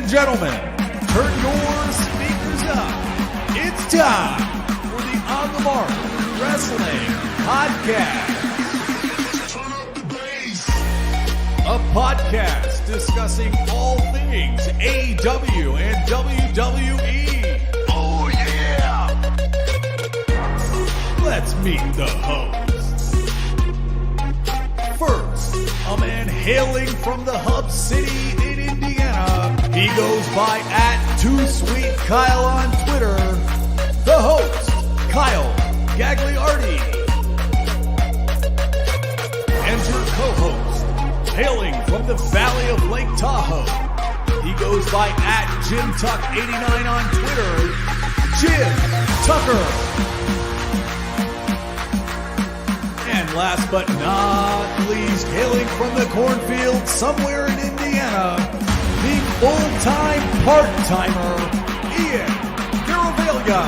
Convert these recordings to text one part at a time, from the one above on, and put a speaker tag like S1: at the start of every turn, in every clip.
S1: gentlemen, turn your speakers up. It's time for the On the Mark Wrestling Podcast. A podcast discussing all things AEW and WWE. Oh yeah! Let's meet the hosts. First, a man hailing from the Hub City in Indiana. He goes by @TooSweetKyle on Twitter. The host, Kyle Gagliardi. And your co-host, hailing from the Valley of Lake Tahoe. He goes by @JimTuck89 on Twitter. Jim Tucker. And last but not least, hailing from the cornfield somewhere in Indiana, the full-time part-timer, Ian Garavaglia.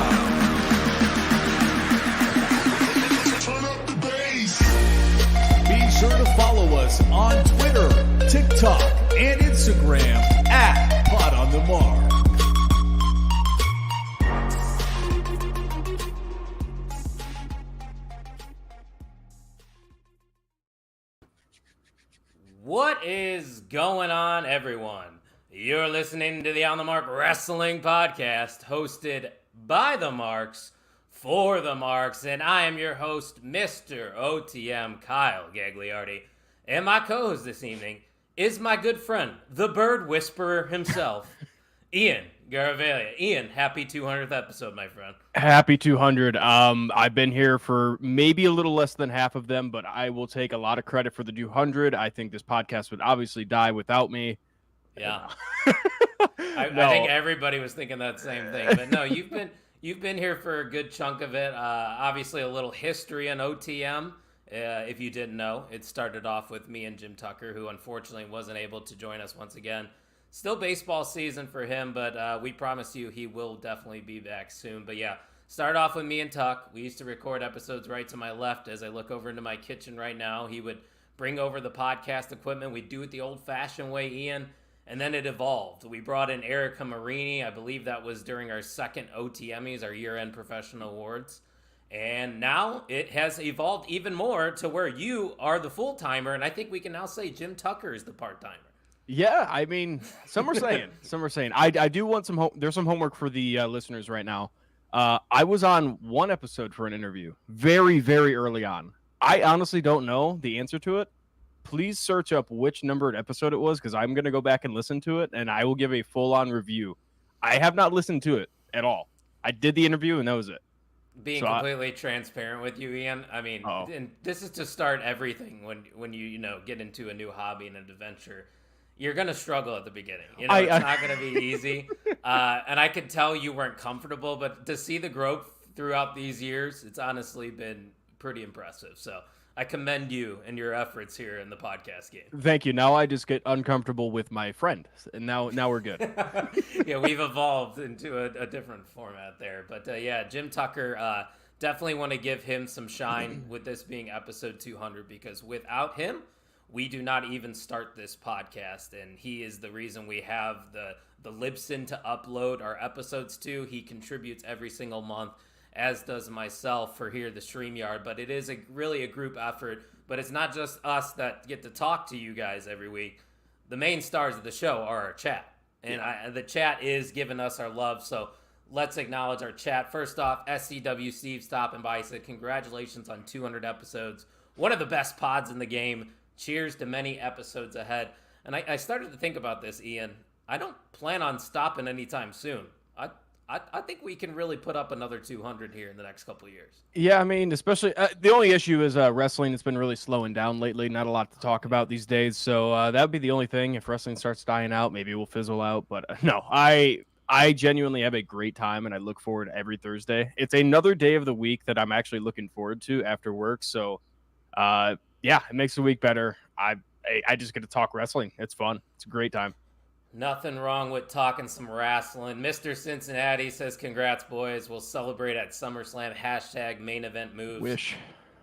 S1: Be sure to follow us on Twitter, TikTok, and Instagram @PodOnTheMark.
S2: What is going on, everyone? You're listening to the On the Mark Wrestling Podcast, hosted by the Marks, for the Marks, and I am your host, Mr. OTM Kyle Gagliardi. And my co-host this evening is my good friend, the Bird Whisperer himself, Ian Garavaglia. Ian, happy 200th episode, my friend.
S3: Happy 200. I've been here for maybe a little less than half of them, but I will take a lot of credit for the 200. I think this podcast would obviously die without me.
S2: Yeah. I think everybody was thinking that same thing. But no, you've been here for a good chunk of it. Obviously, a little history on OTM. If you didn't know, it started off with me and Jim Tucker, who unfortunately wasn't able to join us once again. Still baseball season for him, but we promise you he will definitely be back soon. But yeah, start off with me and Tuck. We used to record episodes right to my left. As I look over into my kitchen right now, he would bring over the podcast equipment. We'd do it the old-fashioned way, Ian, and then it evolved. We brought in Erica Marini. I believe that was during our second OTMs, our year-end professional awards. And now it has evolved even more to where you are the full-timer, and I think we can now say Jim Tucker is the part-timer.
S3: Yeah, I mean, some are saying. I do want there's some homework for the listeners right now. I was on one episode for an interview very, very early on. I honestly don't know the answer to it. Please search up which numbered episode it was, because I'm going to go back and listen to it, and I will give a full-on review. I have not listened to it at all. I did the interview, and that was it.
S2: Being completely transparent with you, Ian, I mean, and this is to start everything when you get into a new hobby and an adventure. You're going to struggle at the beginning. It's not going to be easy. And I could tell you weren't comfortable, but to see the growth throughout these years, it's honestly been pretty impressive. So I commend you and your efforts here in the podcast game.
S3: Thank you. Now I just get uncomfortable with my friend, and now we're good.
S2: Yeah, we've evolved into a different format there. But yeah, Jim Tucker, definitely want to give him some shine with this being episode 200, because without him, we do not even start this podcast, and he is the reason we have the Libsyn to upload our episodes to. He contributes every single month, as does myself for here, the StreamYard. But it is really a group effort. But it's not just us that get to talk to you guys every week. The main stars of the show are our chat, and the chat is giving us our love. So let's acknowledge our chat. First off, SCW Steve stopping by. He said, congratulations on 200 episodes. One of the best pods in the game. Cheers to many episodes ahead. And I started to think about this, Ian. I don't plan on stopping anytime soon. I think we can really put up another 200 here in the next couple of years.
S3: Yeah, I mean, especially the only issue is wrestling. It's been really slowing down lately. Not a lot to talk about these days. So that would be the only thing. If wrestling starts dying out, maybe we'll fizzle out. But no, I genuinely have a great time, and I look forward to every Thursday. It's another day of the week that I'm actually looking forward to after work. So yeah, it makes the week better. I just get to talk wrestling. It's fun. It's a great time.
S2: Nothing wrong with talking some wrestling. Mr. Cincinnati says, congrats, boys. We'll celebrate at SummerSlam. # main event moves.
S3: Wish.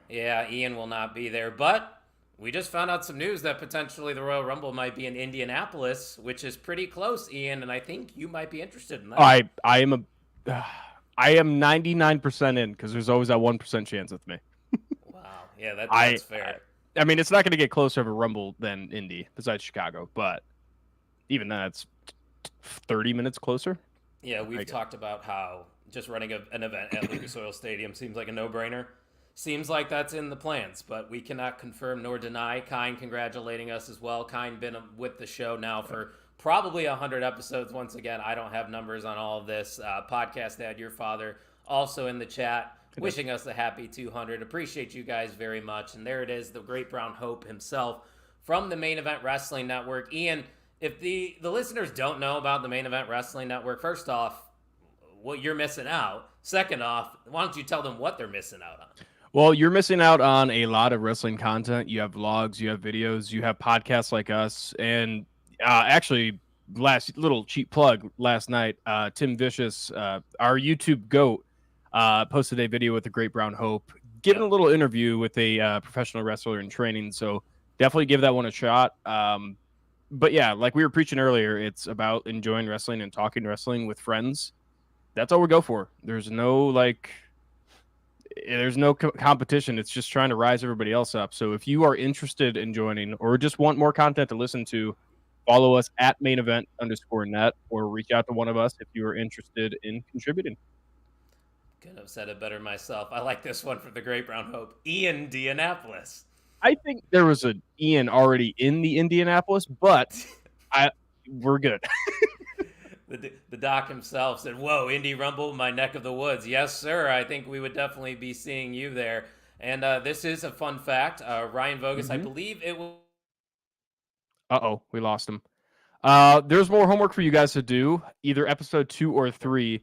S2: Yeah, Ian will not be there, but We just found out some news that potentially the Royal Rumble might be in Indianapolis, which is pretty close, Ian, and I think you might be interested in that.
S3: I am 99% in because there's always that 1% chance with me.
S2: Wow. Yeah, that's fair.
S3: I mean, it's not going to get closer of a Rumble than Indy, besides Chicago, but even that's 30 minutes closer.
S2: Yeah, we've talked about how just running an event at Lucas Oil Stadium seems like a no-brainer. Seems like that's in the plans, but we cannot confirm nor deny. Kine congratulating us as well. Kine been with the show now for probably 100 episodes. Once again, I don't have numbers on all of this. Podcast Dad, your father, also in the chat, wishing us a happy 200. Appreciate you guys very much. And there it is, the Great Brown Hope himself from the Main Event Wrestling Network. Ian, if the listeners don't know about the Main Event Wrestling Network, first off, what you're missing out. Second off, why don't you tell them what they're missing out on?
S3: Well, you're missing out on a lot of wrestling content. You have vlogs, you have videos, you have podcasts like us. And actually, last little cheap plug last night, Tim Vicious, our YouTube GOAT, posted a video with the Great Brown Hope, giving a little interview with a professional wrestler in training. So definitely give that one a shot. But yeah, like we were preaching earlier, it's about enjoying wrestling and talking wrestling with friends. That's all we go for. There's no competition. It's just trying to rise everybody else up. So if you are interested in joining or just want more content to listen to, follow us at mainevent_net or reach out to one of us if you are interested in contributing.
S2: Couldn't have said it better myself. I like this one for the Great Brown Hope. Ian Indianapolis.
S3: I think there was an Ian already in the Indianapolis, but we're good.
S2: The doc himself said, "Whoa, Indy Rumble, my neck of the woods." Yes, sir. I think we would definitely be seeing you there. And this is a fun fact. Ryan Vogus, I believe it will.
S3: Uh-oh, we lost him. There's more homework for you guys to do, either episode 2 or 3.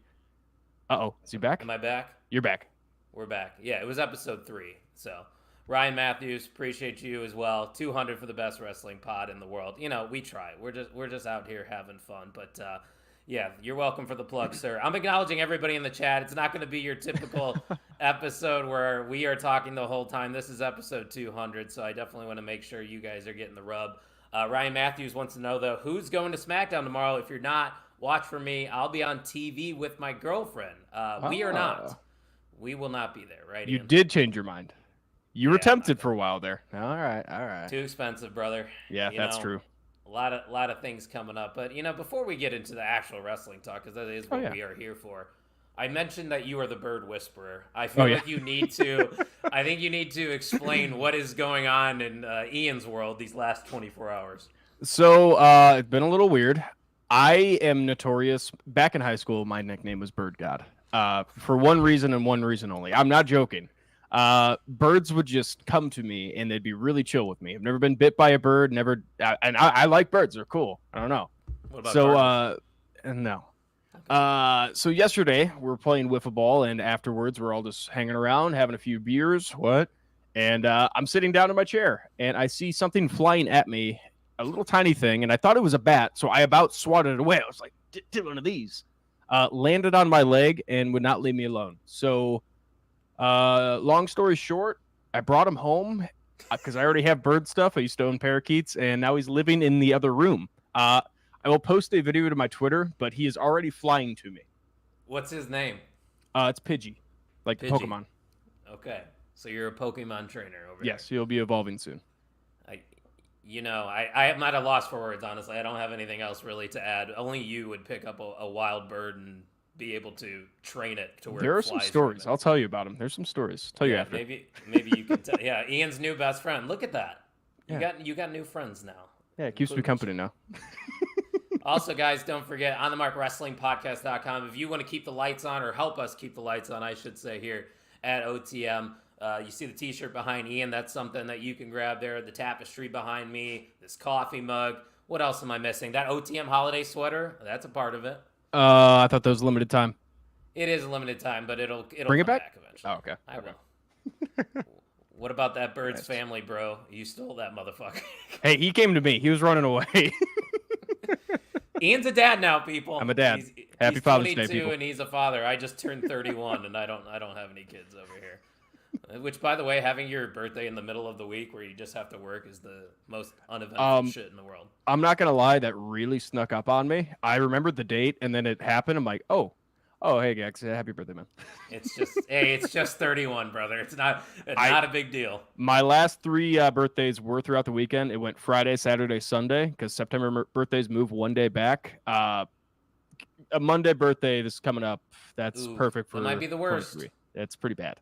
S3: Uh-oh, is he back?
S2: Am I back?
S3: You're back.
S2: We're back. Yeah, it was episode 3. So, Ryan Matthews, appreciate you as well. 200 for the best wrestling pod in the world. You know, we try. We're just out here having fun, but yeah, you're welcome for the plug, sir. I'm acknowledging everybody in the chat. It's not going to be your typical episode where we are talking the whole time. This is episode 200, so I definitely want to make sure you guys are getting the rub. Ryan Matthews wants to know, though, who's going to SmackDown tomorrow? If you're not, watch for me. I'll be on TV with my girlfriend. We are not. We will not be there, right?
S3: You
S2: Ian?
S3: did change your mind. You were tempted for a while there. All right.
S2: Too expensive, brother.
S3: Yeah, that's true.
S2: A lot of things coming up. But, before we get into the actual wrestling talk, because that is what we are here for, I mentioned that you are the bird whisperer. I feel like you need to, I think you need to explain what is going on in Ian's world these last 24 hours.
S3: So it's been a little weird. I am notorious. Back in high school, my nickname was Bird God. For one reason and one reason only. I'm not joking. Birds would just come to me and they'd be really chill with me. I've never been bit by a bird, and I like birds. They're cool. I don't know.
S2: What about
S3: no. So yesterday we were playing wiffle ball, and afterwards we're all just hanging around, having a few beers. And I'm sitting down in my chair, and I see something flying at me, a little tiny thing, and I thought it was a bat, so I about swatted it away. I was like, did one of these. Landed on my leg and would not leave me alone. So long story short, I brought him home because I already have bird stuff. I used to own parakeets, and now he's living in the other room. I will post a video to my Twitter, but he is already flying to me.
S2: What's his name?
S3: It's Pidgey, like
S2: Pidgey.
S3: Pokemon.
S2: Okay, so you're a Pokemon trainer over there.
S3: Yes, he'll be evolving soon.
S2: I am at a loss for words, honestly. I don't have anything else really to add. Only you would pick up a wild bird and be able to train it to where
S3: there
S2: it
S3: are some
S2: flies
S3: stories. I'll tell you about them. There's some stories. Tell you after.
S2: Maybe you can tell. Yeah, Ian's new best friend. Look at that. You got new friends now.
S3: Yeah, it keeps me company now.
S2: Also, guys, don't forget, onthemarkwrestlingpodcast.com. If you want to keep the lights on, or help us keep the lights on, I should say, here at OTM. You see the t-shirt behind Ian. That's something that you can grab there. The tapestry behind me. This coffee mug. What else am I missing? That OTM holiday sweater. That's a part of it.
S3: I thought that was limited time.
S2: It is a limited time, but it'll
S3: bring it
S2: come
S3: back
S2: eventually.
S3: Oh, okay.
S2: I will. What about that bird's family, bro? You stole that motherfucker.
S3: Hey, he came to me. He was running away.
S2: Ian's a dad now, people.
S3: I'm a dad. Happy
S2: he's
S3: Father's Day,
S2: 22
S3: people.
S2: and he's a father. I just turned 31 and I don't have any kids over here. Which, by the way, having your birthday in the middle of the week where you just have to work is the most uneventful shit in the world.
S3: I'm not gonna lie, that really snuck up on me. I remembered the date, and then it happened. I'm like, oh, hey, Gax, happy birthday, man.
S2: It's just 31, brother. It's not a big deal.
S3: My last 3 birthdays were throughout the weekend. It went Friday, Saturday, Sunday, because September birthdays move one day back. A Monday birthday this is coming up. That's perfect for.
S2: That might be the worst.
S3: 23. It's pretty bad.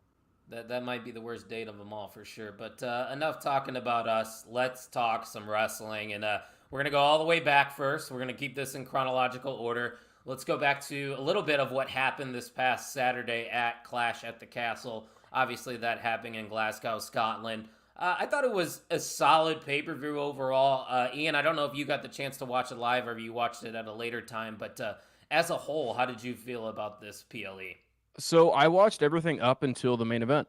S2: That might be the worst date of them all for sure. But enough talking about us. Let's talk some wrestling. And we're going to go all the way back first. We're going to keep this in chronological order. Let's go back to a little bit of what happened this past Saturday at Clash at the Castle. Obviously, that happening in Glasgow, Scotland. I thought it was a solid pay-per-view overall. Ian, I don't know if you got the chance to watch it live or if you watched it at a later time, but as a whole, how did you feel about this PLE?
S3: So I watched everything up until the main event.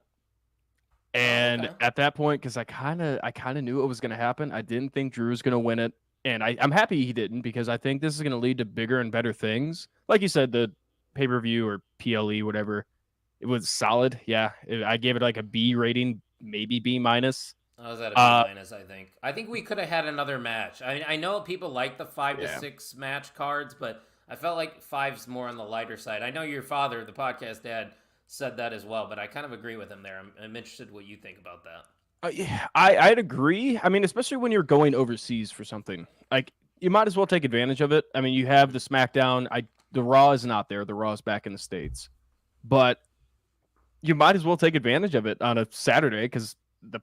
S3: And at that point, because I kind of knew it was going to happen, I didn't think Drew was going to win it. And I'm happy he didn't, because I think this is going to lead to bigger and better things. Like you said, the pay-per-view or PLE, whatever, it was solid. Yeah, I gave it like a B rating, maybe B minus.
S2: I was at a B minus, I think. I think we could have had another match. I know people like the 5 to 6 match cards, but I felt like 5's more on the lighter side. I know your father, the podcast dad, said that as well, but I kind of agree with him there. I'm interested what you think about that.
S3: Yeah, I'd agree. I mean, especially when you're going overseas for something, like you might as well take advantage of it. I mean, you have the SmackDown. The Raw is not there. The Raw is back in the States, but you might as well take advantage of it on a Saturday, because the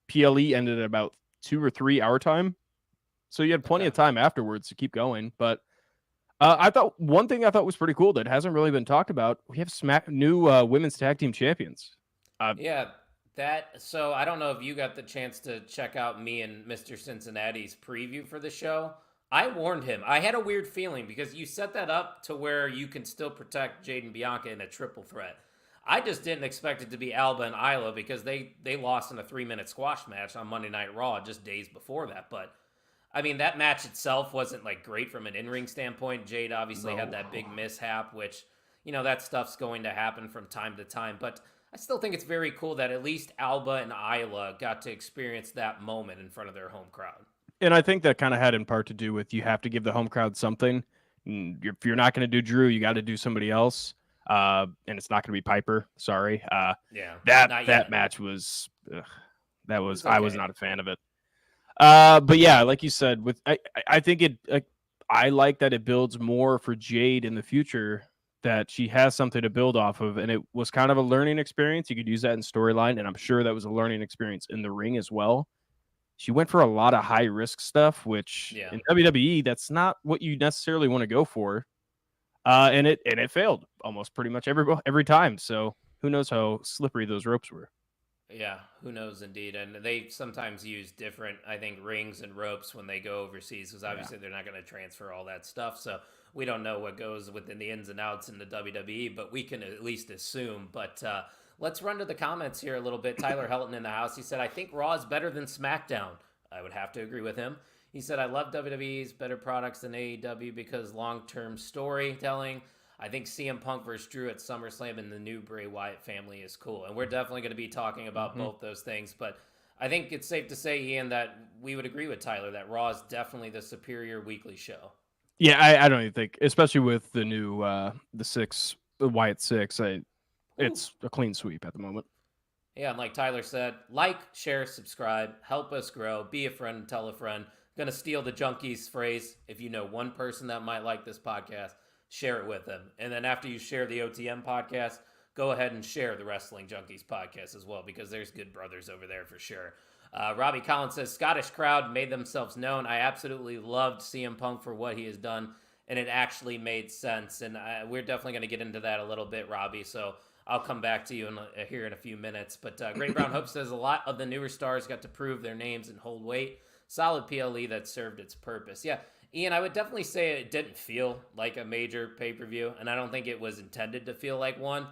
S3: PLE ended at about 2 or 3 hour time, so you had plenty of time afterwards to keep going. But I thought one thing I thought was pretty cool that hasn't really been talked about. We have new women's tag team champions.
S2: So I don't know if you got the chance to check out me and Mr. Cincinnati's preview for the show. I warned him. I had a weird feeling because you set that up to where you can still protect Jade and Bianca in a triple threat. I just didn't expect it to be Alba and Isla because they lost in a 3-minute squash match on Monday Night Raw just days before that. But I mean, that match itself wasn't like great from an in-ring standpoint. Jade obviously had that big mishap, which, that stuff's going to happen from time to time. But I still think it's very cool that at least Alba and Isla got to experience that moment in front of their home crowd.
S3: And I think that kind of had in part to do with you have to give the home crowd something. If you're not going to do Drew, you got to do somebody else. And it's not going to be Piper. Sorry. That match was I was not a fan of it. But yeah, like you said, I think I like that it builds more for Jade in the future, that she has something to build off of, and it was kind of a learning experience. You could use that in storyline, and I'm sure that was a learning experience in the ring as well. She went for a lot of high risk stuff, which in WWE, that's not what you necessarily want to go for. And it failed almost pretty much every time. So who knows how slippery those ropes were.
S2: Yeah, who knows indeed. And they sometimes use different, I think, rings and ropes when they go overseas, because obviously they're not going to transfer all that stuff. So we don't know what goes within the ins and outs in the WWE, but we can at least assume. But let's run to the comments here a little bit. Tyler Helton in the house. He said, I think Raw is better than SmackDown. I would have to agree with him. He said, I love WWE's better products than AEW because long-term storytelling. I think CM Punk versus Drew at SummerSlam and the new Bray Wyatt family is cool. And we're definitely going to be talking about both those things. But I think it's safe to say, Ian, that we would agree with Tyler that Raw is definitely the superior weekly show.
S3: Yeah, I don't even think, especially with the new the Wyatt 6, it's a clean sweep at the moment.
S2: Yeah, and like Tyler said, like, share, subscribe, help us grow, be a friend, tell a friend. Going to steal the Junkies phrase. If you know one person that might like this podcast, share it with them. And then after you share the OTM podcast, go ahead and share the Wrestling Junkies podcast as well, because there's good brothers over there for sure. Robbie Collins says, Scottish crowd made themselves known. I absolutely loved CM Punk for what he has done, and it actually made sense. And we're definitely going to get into that a little bit, Robbie, so I'll come back to you here in a few minutes. But Great Brown Hope says, a lot of the newer stars got to prove their names and hold weight. Solid PLE that served its purpose. Yeah, Ian, I would definitely say it didn't feel like a major pay-per-view, and I don't think it was intended to feel like one.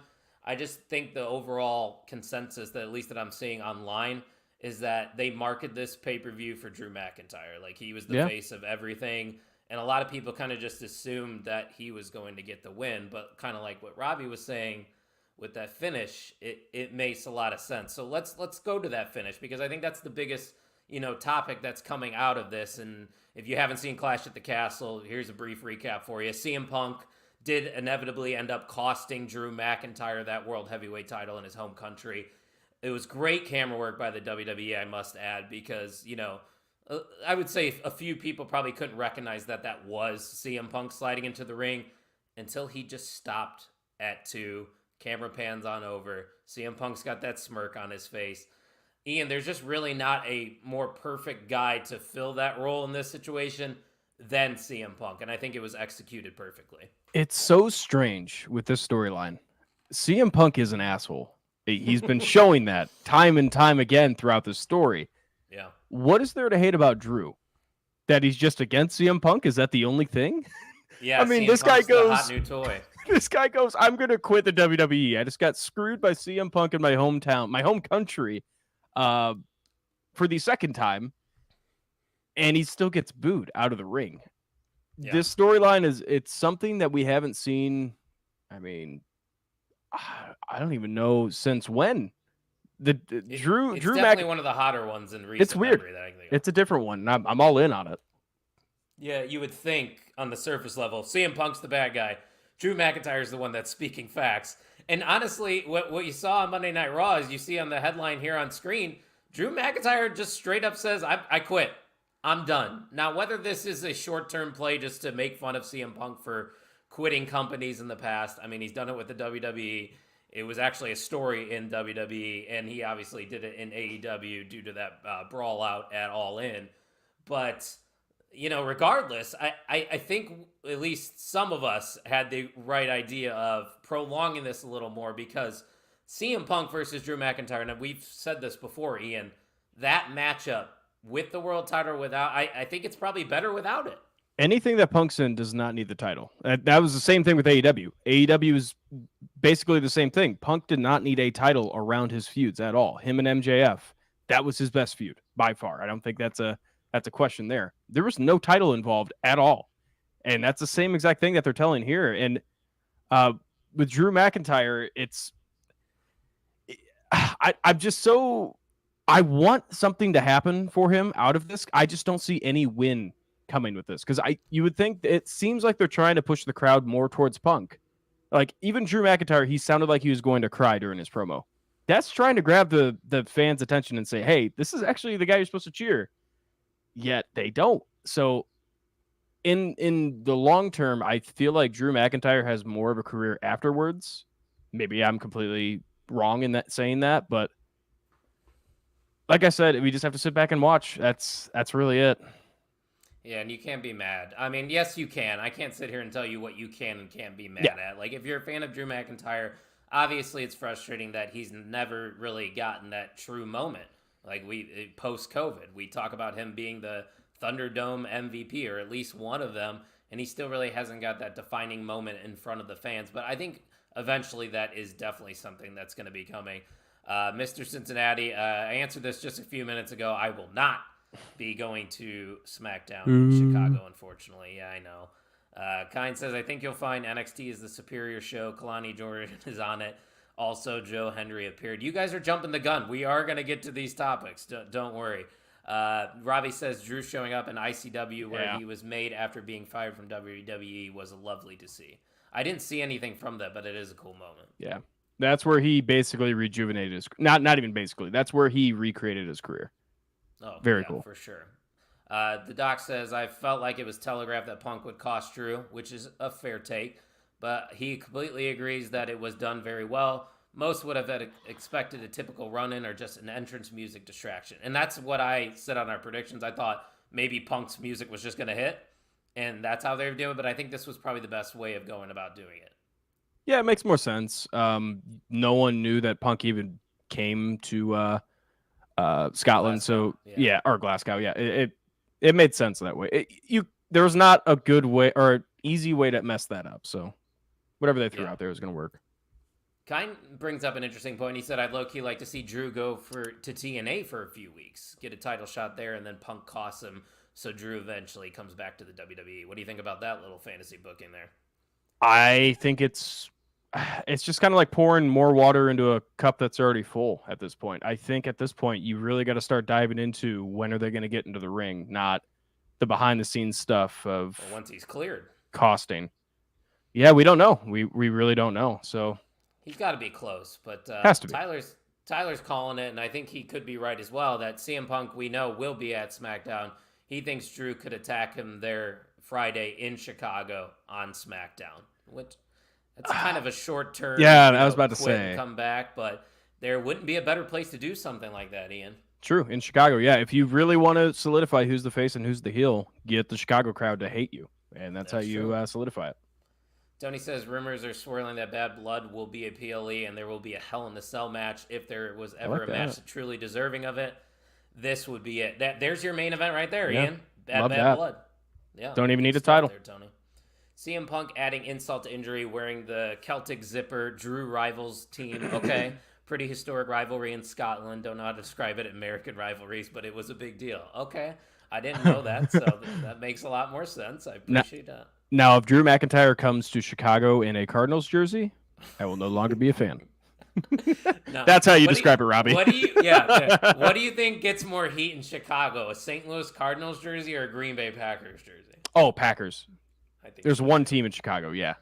S2: I just think the overall consensus, that at least that I'm seeing online, is that they marketed this pay-per-view for Drew McIntyre. Like, he was the face of everything, and a lot of people kind of just assumed that he was going to get the win. But kind of like what Robbie was saying, with that finish, it makes a lot of sense. So let's go to that finish, because I think that's the biggest, topic that's coming out of this. And if you haven't seen Clash at the Castle, here's a brief recap for you. CM Punk did inevitably end up costing Drew McIntyre that World Heavyweight title in his home country. It was great camera work by the WWE, I must add, because, I would say a few people probably couldn't recognize that was CM Punk sliding into the ring until he just stopped at 2. Camera pans on over. CM Punk's got that smirk on his face. Ian, there's just really not a more perfect guy to fill that role in this situation than CM Punk, and I think it was executed perfectly.
S3: It's so strange with this storyline. CM Punk is an asshole. He's been showing that time and time again throughout the story.
S2: Yeah.
S3: What is there to hate about Drew? That he's just against CM Punk? Is that the only thing?
S2: Yeah,
S3: I mean,
S2: CM
S3: this guy
S2: Punk's the
S3: goes,
S2: hot new toy.
S3: This guy goes, I'm going to quit the WWE. I just got screwed by CM Punk in my hometown, my home country, for the second time, and he still gets booed out of the ring. Yeah. This storyline it's something that we haven't seen. I mean, I don't even know since when. Drew
S2: definitely one of the hotter ones in recent
S3: It's weird.
S2: That I can think of.
S3: It's a different one. I'm all in on it.
S2: Yeah, you would think on the surface level, CM Punk's the bad guy. Drew McIntyre's the one that's speaking facts. And honestly, what you saw on Monday Night Raw is you see on the headline here on screen, Drew McIntyre just straight up says, I quit. I'm done. Now, whether this is a short-term play just to make fun of CM Punk for quitting companies in the past, I mean, he's done it with the WWE. It was actually a story in WWE, and he obviously did it in AEW due to that brawl out at All In. But, regardless, I think at least some of us had the right idea of prolonging this a little more, because CM Punk versus Drew McIntyre, and we've said this before, Ian, that matchup with the world title without, I think it's probably better without it.
S3: Anything that Punk's in does not need the title. That was the same thing with AEW. AEW is basically the same thing. Punk did not need a title around his feuds at all. Him and MJF, that was his best feud by far. I don't think that's a question there. There was no title involved at all. And that's the same exact thing that they're telling here. And with Drew McIntyre, I'm just so... I want something to happen for him out of this. I just don't see any win coming with this, because you would think it seems like they're trying to push the crowd more towards Punk. Like, even Drew McIntyre, he sounded like he was going to cry during his promo. That's trying to grab the fans' attention and say, hey, this is actually the guy you're supposed to cheer. Yet they don't. So in the long term, I feel like Drew McIntyre has more of a career afterwards. Maybe I'm completely wrong in saying that, but like I said, we just have to sit back and watch. That's really it.
S2: Yeah, and you can't be mad. I mean, yes, you can. I can't sit here and tell you what you can and can't be mad at. Like, if you're a fan of Drew McIntyre, obviously it's frustrating that he's never really gotten that true moment. Like, post-COVID, we talk about him being the Thunderdome MVP, or at least one of them, and he still really hasn't got that defining moment in front of the fans. But I think eventually that is definitely something that's going to be coming. Mr. Cincinnati, I answered this just a few minutes ago. I will not be going to SmackDown in Chicago, unfortunately. Yeah, I know. Kine says, I think you'll find NXT is the superior show. Kalani Jordan is on it. Also, Joe Hendry appeared. You guys are jumping the gun. We are going to get to these topics. Don't worry. Robbie says Drew showing up in ICW where he was made after being fired from WWE was lovely to see. I didn't see anything from that, but it is a cool moment.
S3: Yeah. That's where he basically rejuvenated his... Not even basically. That's where he recreated his career.
S2: Oh,
S3: very cool.
S2: For sure. The doc says, I felt like it was telegraphed that Punk would cost Drew, which is a fair take, but he completely agrees that it was done very well. Most would have expected a typical run-in or just an entrance music distraction. And that's what I said on our predictions. I thought maybe Punk's music was just going to hit, and that's how they were doing it, but I think this was probably the best way of going about doing it.
S3: Yeah, it makes more sense. No one knew that Punk even came to Scotland,
S2: Glasgow,
S3: or Glasgow. Yeah, it made sense that way. There was not a good way or easy way to mess that up. So whatever they threw out there was going to work.
S2: Kine brings up an interesting point. He said, I'd low-key like to see Drew go to TNA for a few weeks, get a title shot there, and then Punk costs him, so Drew eventually comes back to the WWE. What do you think about that little fantasy booking there?
S3: I think it's it's just kind of like pouring more water into a cup that's already full at this point. I think at this point, you really got to start diving into when are they going to get into the ring, not the behind the scenes stuff of
S2: once he's cleared.
S3: Costing. Yeah, we don't know. We really don't know. So
S2: he's got to be close, but
S3: has to be.
S2: Tyler's calling it, and I think he could be right as well, that CM Punk, we know, will be at SmackDown. He thinks Drew could attack him there Friday in Chicago on SmackDown, which that's kind of a short term.
S3: Yeah, I was about to say.
S2: Come back, but there wouldn't be a better place to do something like that, Ian.
S3: True, in Chicago, yeah. If you really want to solidify who's the face and who's the heel, get the Chicago crowd to hate you, and that's how you solidify it.
S2: Tony says rumors are swirling that Bad Blood will be a PLE and there will be a Hell in the Cell match. If there was ever a match truly deserving of it, this would be it. There's your main event right there, Ian. Bad Blood. Yeah.
S3: Don't even need a title.
S2: There, Tony. CM Punk adding insult to injury, wearing the Celtic zipper, Drew rivals team. Okay. Pretty historic rivalry in Scotland. Don't know how to describe it, American rivalries, but it was a big deal. Okay. I didn't know that, so that makes a lot more sense. I appreciate that.
S3: Now, if Drew McIntyre comes to Chicago in a Cardinals jersey, I will no longer be a fan. No, that's how you describe it, Robbie.
S2: What do you think gets more heat in Chicago, a St. Louis Cardinals jersey or a Green Bay Packers jersey?
S3: Oh, Packers. I think there's one team in Chicago, yeah,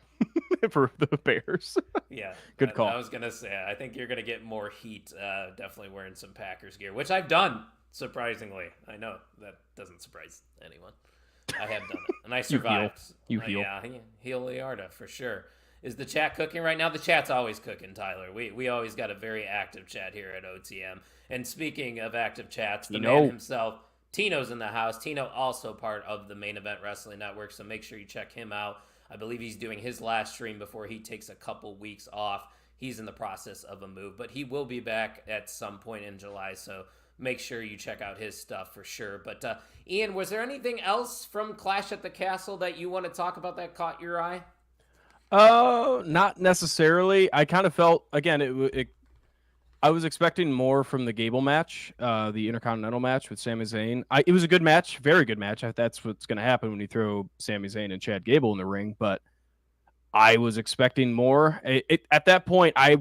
S3: for the Bears.
S2: Yeah,
S3: good call.
S2: I was gonna say, I think you're gonna get more heat, definitely wearing some Packers gear, which I've done. Surprisingly, I know that doesn't surprise anyone. I have done it, and I survived.
S3: You heal.
S2: Yeah, heel Liarda for sure. Is the chat cooking right now? The chat's always cooking, Tyler. We always got a very active chat here at OTM. And speaking of active chats, the man himself, Tino's in the house. Tino also part of the Main Event Wrestling Network, so make sure you check him out. I believe he's doing his last stream before he takes a couple weeks off. He's in the process of a move, but he will be back at some point in July, so make sure you check out his stuff for sure. But Ian, was there anything else from Clash at the Castle that you want to talk about that caught your eye?
S3: Not necessarily. I kind of felt, again, I was expecting more from the Gable match, the Intercontinental match with Sami Zayn. It was a good match, very good match. That's what's going to happen when you throw Sami Zayn and Chad Gable in the ring. But I was expecting more. At that point, I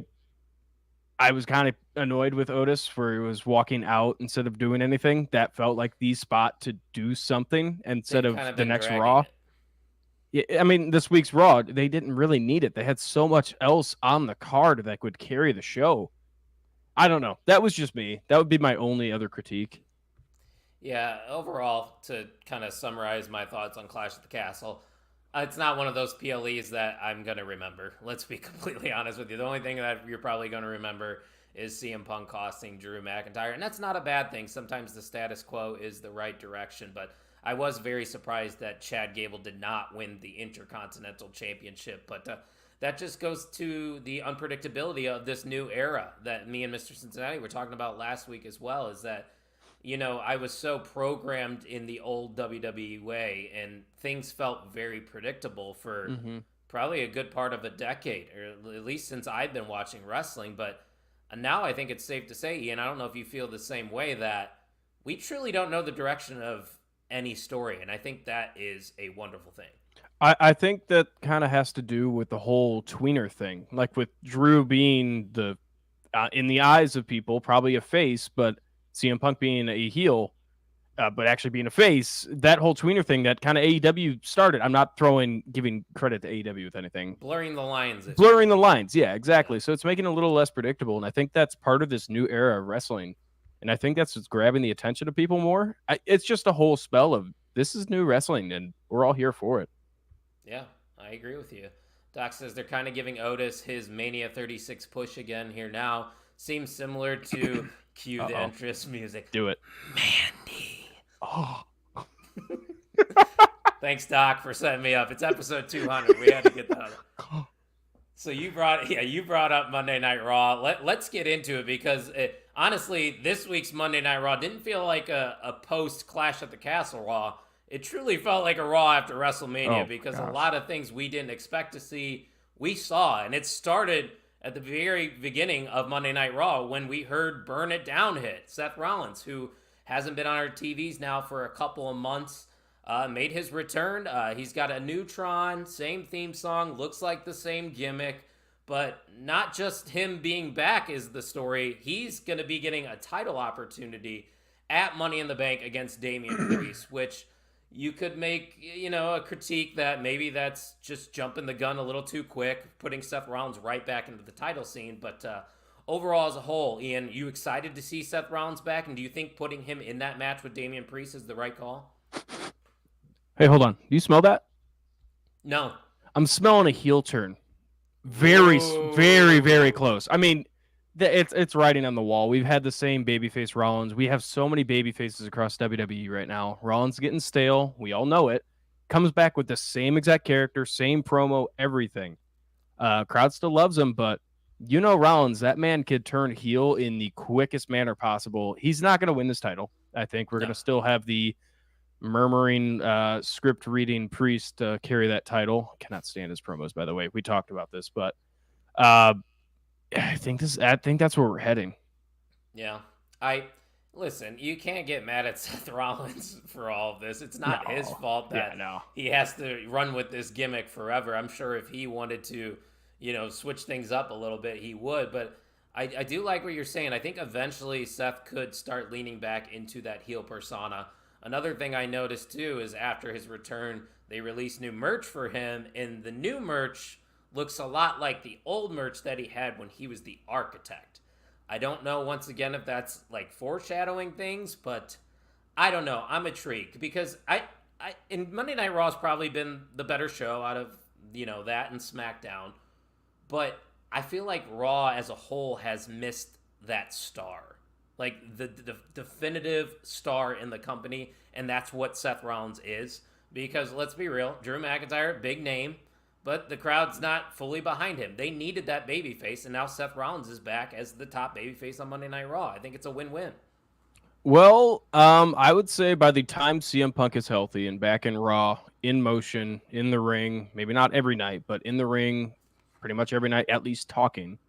S3: was kind of annoyed with Otis for he was walking out instead of doing anything. That felt like the spot to do something instead of the next Raw. Yeah, I mean, this week's Raw, they didn't really need it. They had so much else on the card that would carry the show. I don't know. That was just me. That would be my only other critique.
S2: Yeah, overall, to kind of summarize my thoughts on Clash at the Castle, it's not one of those PLEs that I'm going to remember. Let's be completely honest with you. The only thing that you're probably going to remember is CM Punk costing Drew McIntyre. And that's not a bad thing. Sometimes the status quo is the right direction. But I was very surprised that Chad Gable did not win the Intercontinental Championship. But that just goes to the unpredictability of this new era that me and Mr. Cincinnati were talking about last week as well, is that, you know, I was so programmed in the old WWE way, and things felt very predictable for probably a good part of a decade, or at least since I've been watching wrestling. But now I think it's safe to say, Ian, I don't know if you feel the same way, that we truly don't know the direction of any story, and I think that is a wonderful thing.
S3: I think that kind of has to do with the whole tweener thing, like with Drew being the, in the eyes of people, probably a face, but CM Punk being a heel, but actually being a face. That whole tweener thing that kind of AEW started. I'm not giving credit to AEW with anything.
S2: Blurring the lines.
S3: Blurring the lines, yeah, exactly. So it's making it a little less predictable, and I think that's part of this new era of wrestling. And I think that's what's grabbing the attention of people more. It's just a whole spell of, this is new wrestling, and we're all here for it.
S2: Yeah, I agree with you. Doc says they're kind of giving Otis his Mania 36 push again here now. Seems similar to cue the entrance music.
S3: Do it.
S2: Mandy.
S3: Oh.
S2: Thanks, Doc, for setting me up. It's episode 200. We had to get that. So you brought up Monday Night Raw. Let's get into it, because honestly, this week's Monday Night Raw didn't feel like a post Clash at the Castle Raw. It truly felt like a Raw after WrestleMania, because a lot of things we didn't expect to see, we saw. And it started at the very beginning of Monday Night Raw when we heard Burn It Down hit. Seth Rollins, who hasn't been on our TVs now for a couple of months, made his return. He's got a new Tron, same theme song, looks like the same gimmick. But not just him being back is the story. He's going to be getting a title opportunity at Money in the Bank against Damian Priest, which you could make, a critique that maybe that's just jumping the gun a little too quick, putting Seth Rollins right back into the title scene. But overall, as a whole, Ian, you excited to see Seth Rollins back? And do you think putting him in that match with Damian Priest is the right call?
S3: Hey, hold on. Do you smell that?
S2: No.
S3: I'm smelling a heel turn. Very, very, very close. I mean, it's writing on the wall. We've had the same babyface Rollins. We have so many babyfaces across WWE right now. Rollins getting stale. We all know it. Comes back with the same exact character, same promo, everything. Crowd still loves him, but Rollins, that man could turn heel in the quickest manner possible. He's not going to win this title. I think we're going to still have the murmuring, script reading Priest carry that title. Cannot stand his promos, by the way. We talked about this, but I think that's where we're heading.
S2: Yeah. Listen, you can't get mad at Seth Rollins for all of this. It's not his fault that he has to run with this gimmick forever. I'm sure if he wanted to, switch things up a little bit, he would. But I do like what you're saying. I think eventually Seth could start leaning back into that heel persona. Another thing I noticed, too, is after his return, they released new merch for him, and the new merch looks a lot like the old merch that he had when he was the Architect. I don't know, once again, if that's, foreshadowing things, but I don't know. I'm intrigued, because in Monday Night Raw has probably been the better show out of, that and SmackDown, but I feel like Raw as a whole has missed that star. The definitive star in the company, and that's what Seth Rollins is. Because let's be real, Drew McIntyre, big name, but the crowd's not fully behind him. They needed that babyface, and now Seth Rollins is back as the top babyface on Monday Night Raw. I think it's a win-win.
S3: Well, I would say by the time CM Punk is healthy and back in Raw, in motion, in the ring, maybe not every night, but in the ring pretty much every night, at least talking,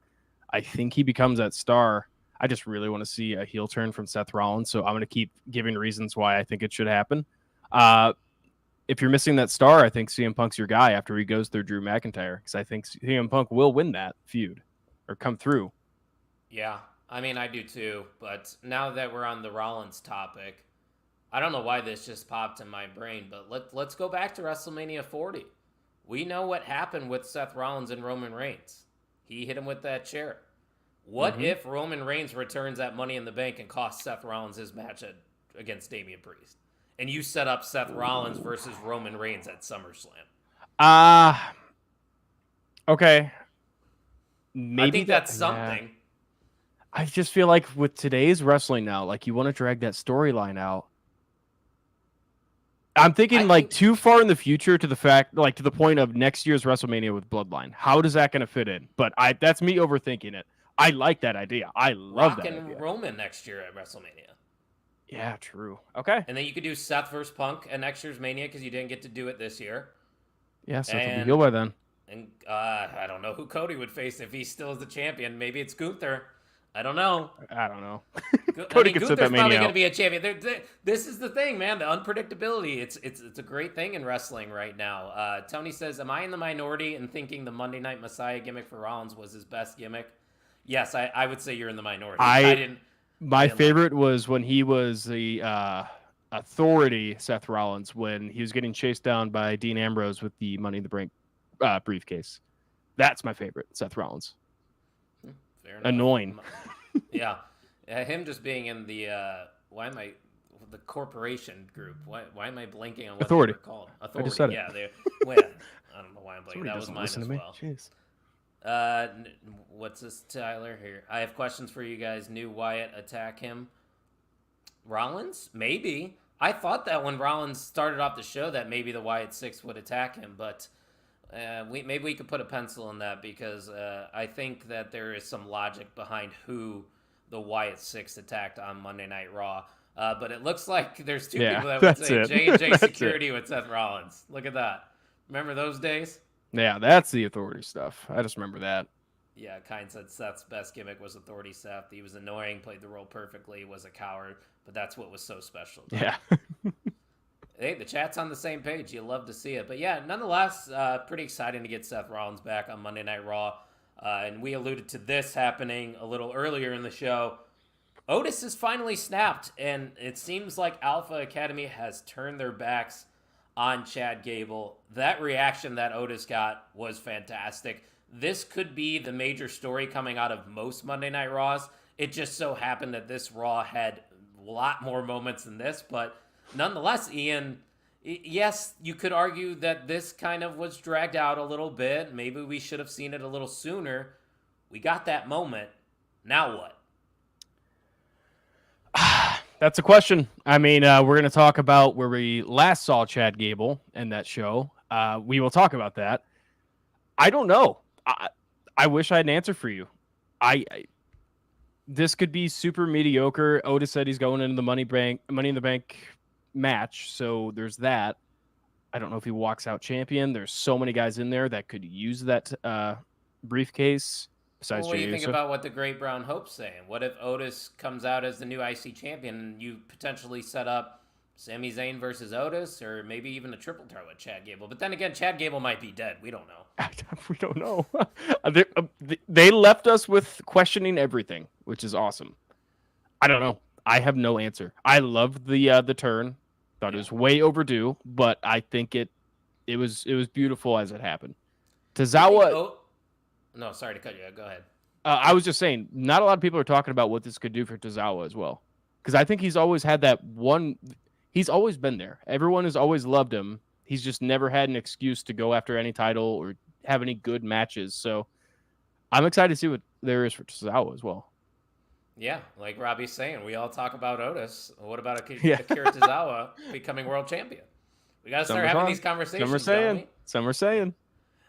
S3: I think he becomes that star. I just really want to see a heel turn from Seth Rollins, so I'm going to keep giving reasons why I think it should happen. If you're missing that star, I think CM Punk's your guy after he goes through Drew McIntyre, because I think CM Punk will win that feud or come through.
S2: Yeah, I mean, I do too, but now that we're on the Rollins topic, I don't know why this just popped in my brain, but let's go back to WrestleMania 40. We know what happened with Seth Rollins and Roman Reigns. He hit him with that chair. What if Roman Reigns returns at Money in the Bank and costs Seth Rollins his match against Damian Priest? And you set up Seth Rollins versus Roman Reigns at SummerSlam.
S3: Okay. Maybe
S2: I think that's something.
S3: I just feel like with today's wrestling now, you want to drag that storyline out. I'm thinking too far in the future to the fact, to the point of next year's WrestleMania with Bloodline. How does that going to fit in? But that's me overthinking it. I like that idea. I love that idea.
S2: Roman next year at WrestleMania.
S3: Yeah, true. Okay.
S2: And then you could do Seth versus Punk at next year's Mania because you didn't get to do it this year.
S3: Yeah, Seth will be heel by then.
S2: And I don't know who Cody would face if he still is the champion. Maybe it's Gunther. I don't know.
S3: Cody could set that Mania
S2: probably going to be a champion. This is the thing, man. The unpredictability. It's a great thing in wrestling right now. Tony says, am I in the minority in thinking the Monday Night Messiah gimmick for Rollins was his best gimmick? Yes, I would say you're in the minority.
S3: My favorite was when he was the authority, Seth Rollins, when he was getting chased down by Dean Ambrose with the Money in the Bank briefcase. That's my favorite, Seth Rollins.
S2: Fair enough.
S3: Annoying.
S2: Yeah. Him just being in the the corporation group. Why am I blanking on what
S3: Authority.
S2: They were called?
S3: Authority. I just said it.
S2: Yeah, I don't know why I'm blanking.
S3: Somebody
S2: that was mine as
S3: me.
S2: well.
S3: Jeez.
S2: What's this, Tyler? Here, I have questions for you guys. New Wyatt attack him. Rollins? Maybe. I thought that when Rollins started off the show that maybe the Wyatt Six would attack him, but maybe we could put a pencil in that because I think that there is some logic behind who the Wyatt Six attacked on Monday Night Raw. But it looks like there's two people that would say J&J Security with Seth Rollins. Look at that. Remember those days?
S3: Yeah, that's the authority stuff. I just remember that.
S2: Yeah, Kine said Seth's best gimmick was authority Seth. He was annoying, played the role perfectly, was a coward, but that's what was so special.
S3: Yeah.
S2: Hey, the chat's on the same page. You love to see it. But yeah, nonetheless, pretty exciting to get Seth Rollins back on Monday Night Raw. And we alluded to this happening a little earlier in the show. Otis has finally snapped, and it seems like Alpha Academy has turned their backs on Chad Gable. That reaction that Otis got was fantastic. This could be the major story coming out of most Monday Night Raws. It just so happened that this Raw had a lot more moments than this, but nonetheless, Ian, yes, you could argue that this kind of was dragged out a little bit. Maybe we should have seen it a little sooner. We got that moment. Now what?
S3: That's a question. I mean, we're going to talk about where we last saw Chad Gable in that show. We will talk about that. I don't know. I wish I had an answer for you. This could be super mediocre. Otis said he's going into the Money in the Bank match, so there's that. I don't know if he walks out champion. There's so many guys in there that could use that briefcase. Besides,
S2: what do you think about what the Great Brown Hope's saying? What if Otis comes out as the new IC champion and you potentially set up Sami Zayn versus Otis, or maybe even a triple threat with Chad Gable? But then again, Chad Gable might be dead. We don't know.
S3: We don't know. They left us with questioning everything, which is awesome. I don't know. I have no answer. I loved the turn. Thought it was way overdue, but I think it was beautiful as it happened. Tozawa.
S2: No, sorry to cut you. Go ahead.
S3: I was just saying, not a lot of people are talking about what this could do for Tozawa as well, because I think he's always had that one. He's always been there. Everyone has always loved him. He's just never had an excuse to go after any title or have any good matches. So I'm excited to see what there is for Tozawa as well.
S2: Yeah, like Robbie's saying, we all talk about Otis. What about Akira Tozawa becoming world champion? We got to start having these conversations.
S3: Some are saying.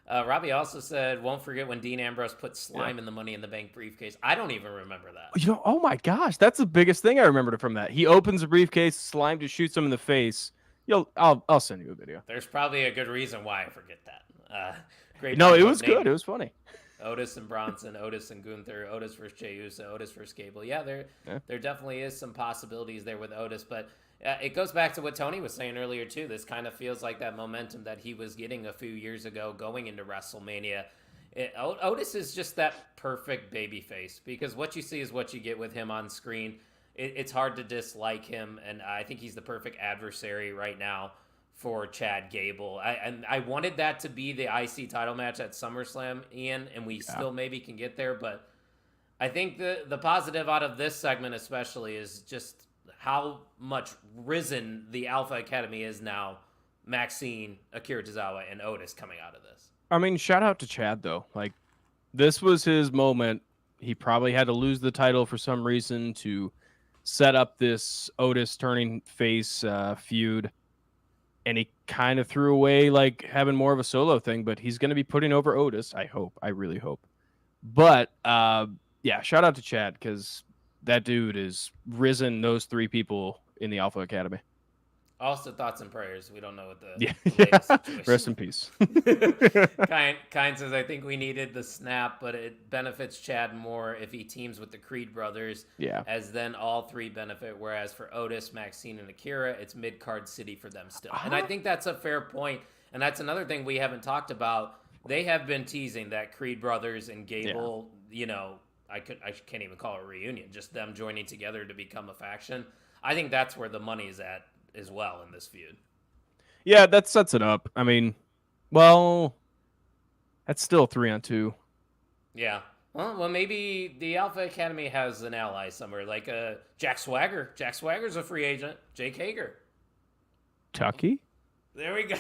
S2: Robbie also said, won't forget when Dean Ambrose put slime in the Money in the Bank briefcase. I don't even remember that.
S3: Oh my gosh, that's the biggest thing I remembered from that. He opens the briefcase, slime just shoots him in the face. I'll send you a video.
S2: There's probably a good reason why I forget that. Great.
S3: No, it was good. It was funny.
S2: Otis and Bronson, Otis and Gunther, Otis versus Jey Uso, Otis versus Gable. Yeah, there definitely is some possibilities there with Otis, but it goes back to what Tony was saying earlier too. This kind of feels like that momentum that he was getting a few years ago going into WrestleMania. Otis is just that perfect babyface because what you see is what you get with him on screen. It's hard to dislike him, and I think he's the perfect adversary right now for Chad Gable. I wanted that to be the IC title match at SummerSlam, Ian, and we still maybe can get there, but I think the positive out of this segment especially is just how much risen the Alpha Academy is now. Maxine, Akira Tozawa, and Otis coming out of this.
S3: I mean, shout out to Chad, though. Like, this was his moment. He probably had to lose the title for some reason to set up this Otis turning face feud. And he kind of threw away, like, having more of a solo thing. But he's going to be putting over Otis, I hope. I really hope. But, yeah, shout out to Chad, because that dude is risen those three people in the Alpha Academy.
S2: Also, thoughts and prayers. We don't know what the
S3: latest
S2: situation.
S3: Rest in peace.
S2: Kind says, I think we needed the snap, but it benefits Chad more if he teams with the Creed brothers.
S3: Yeah.
S2: As then all three benefit. Whereas for Otis, Maxine, and Akira, it's mid-card city for them still. And I think that's a fair point. And that's another thing we haven't talked about. They have been teasing that Creed brothers and Gable, I can't even call it a reunion, just them joining together to become a faction. I think that's where the money is at as well in this feud.
S3: Yeah, that sets it up. I mean, well, that's still 3-on-2.
S2: Yeah. Well, maybe the Alpha Academy has an ally somewhere, like Jack Swagger. Jack Swagger's a free agent. Jake Hager.
S3: Tucky?
S2: There we go.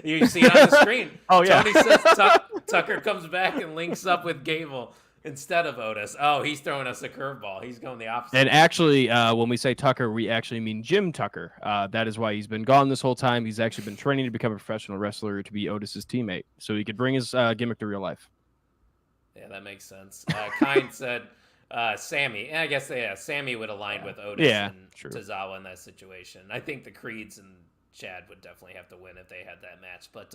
S2: You see it on the screen.
S3: Oh, yeah.
S2: Tony says Tucker comes back and links up with Gable instead of Otis. Oh, he's throwing us a curveball. He's going the opposite.
S3: And actually, when we say Tucker, we actually mean Jim Tucker. That is why he's been gone this whole time. He's actually been training to become a professional wrestler to be Otis's teammate, so he could bring his gimmick to real life.
S2: Yeah, that makes sense. Kind said Sammy. And I guess, Sammy would align with Otis and Tozawa in that situation. I think the Creeds and Chad would definitely have to win if they had that match. But,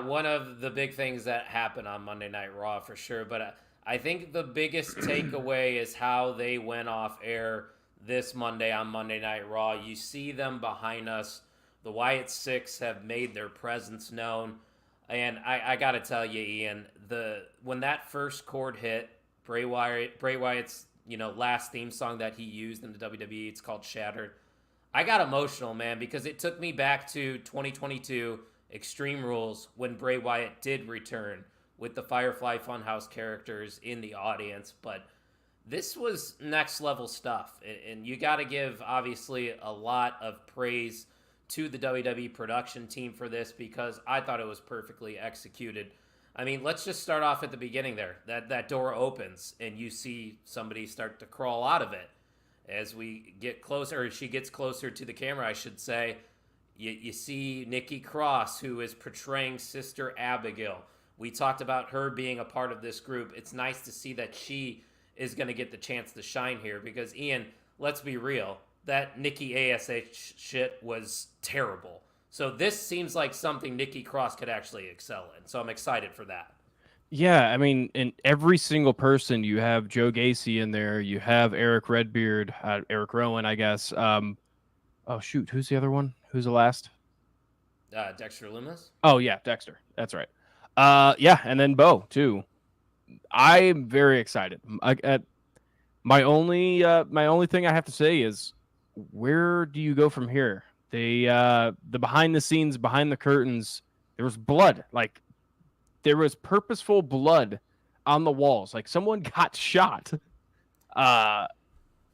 S2: one of the big things that happened on Monday Night Raw for sure. But I think the biggest takeaway is how they went off air this Monday on Monday Night Raw. You see them behind us. The Wyatt Six have made their presence known. And I gotta tell you, Ian, when that first chord hit, Bray Wyatt's last theme song that he used in the WWE, it's called Shattered. I got emotional, man, because it took me back to 2022 Extreme Rules when Bray Wyatt did return with the Firefly Funhouse characters in the audience. But this was next level stuff, and you got to give obviously a lot of praise to the WWE production team for this because I thought it was perfectly executed. I mean, let's just start off at the beginning there. That door opens and you see somebody start to crawl out of it. As we get closer, or she gets closer to the camera, I should say, you see Nikki Cross, who is portraying Sister Abigail. We talked about her being a part of this group. It's nice to see that she is going to get the chance to shine here because, Ian, let's be real, that Nikki ASH shit was terrible. So this seems like something Nikki Cross could actually excel in. So I'm excited for that.
S3: Yeah, I mean, in every single person, you have Joe Gacy in there, you have Eric Redbeard, Eric Rowan, I guess. Oh shoot, who's the other one? Who's the last?
S2: Dexter Lumis.
S3: Oh yeah, Dexter. That's right. Yeah, and then Bo too. I'm very excited. My only thing I have to say is, where do you go from here? The behind the scenes, behind the curtains, there was blood. Like, there was purposeful blood on the walls. Like, someone got shot.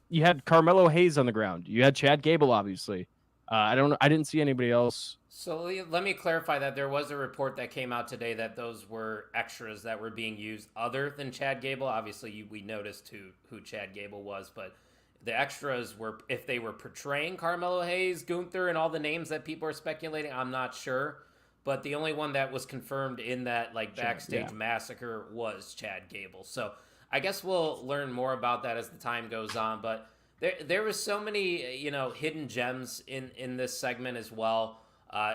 S3: You had Carmelo Hayes on the ground. You had Chad Gable, obviously. I didn't see anybody else.
S2: So let me clarify that there was a report that came out today that those were extras that were being used other than Chad Gable. Obviously, we noticed who Chad Gable was, but the extras were, if they were portraying Carmelo Hayes, Gunther, and all the names that people are speculating, I'm not sure. But the only one that was confirmed in that backstage massacre was Chad Gable. So I guess we'll learn more about that as the time goes on. But there was so many hidden gems in this segment as well.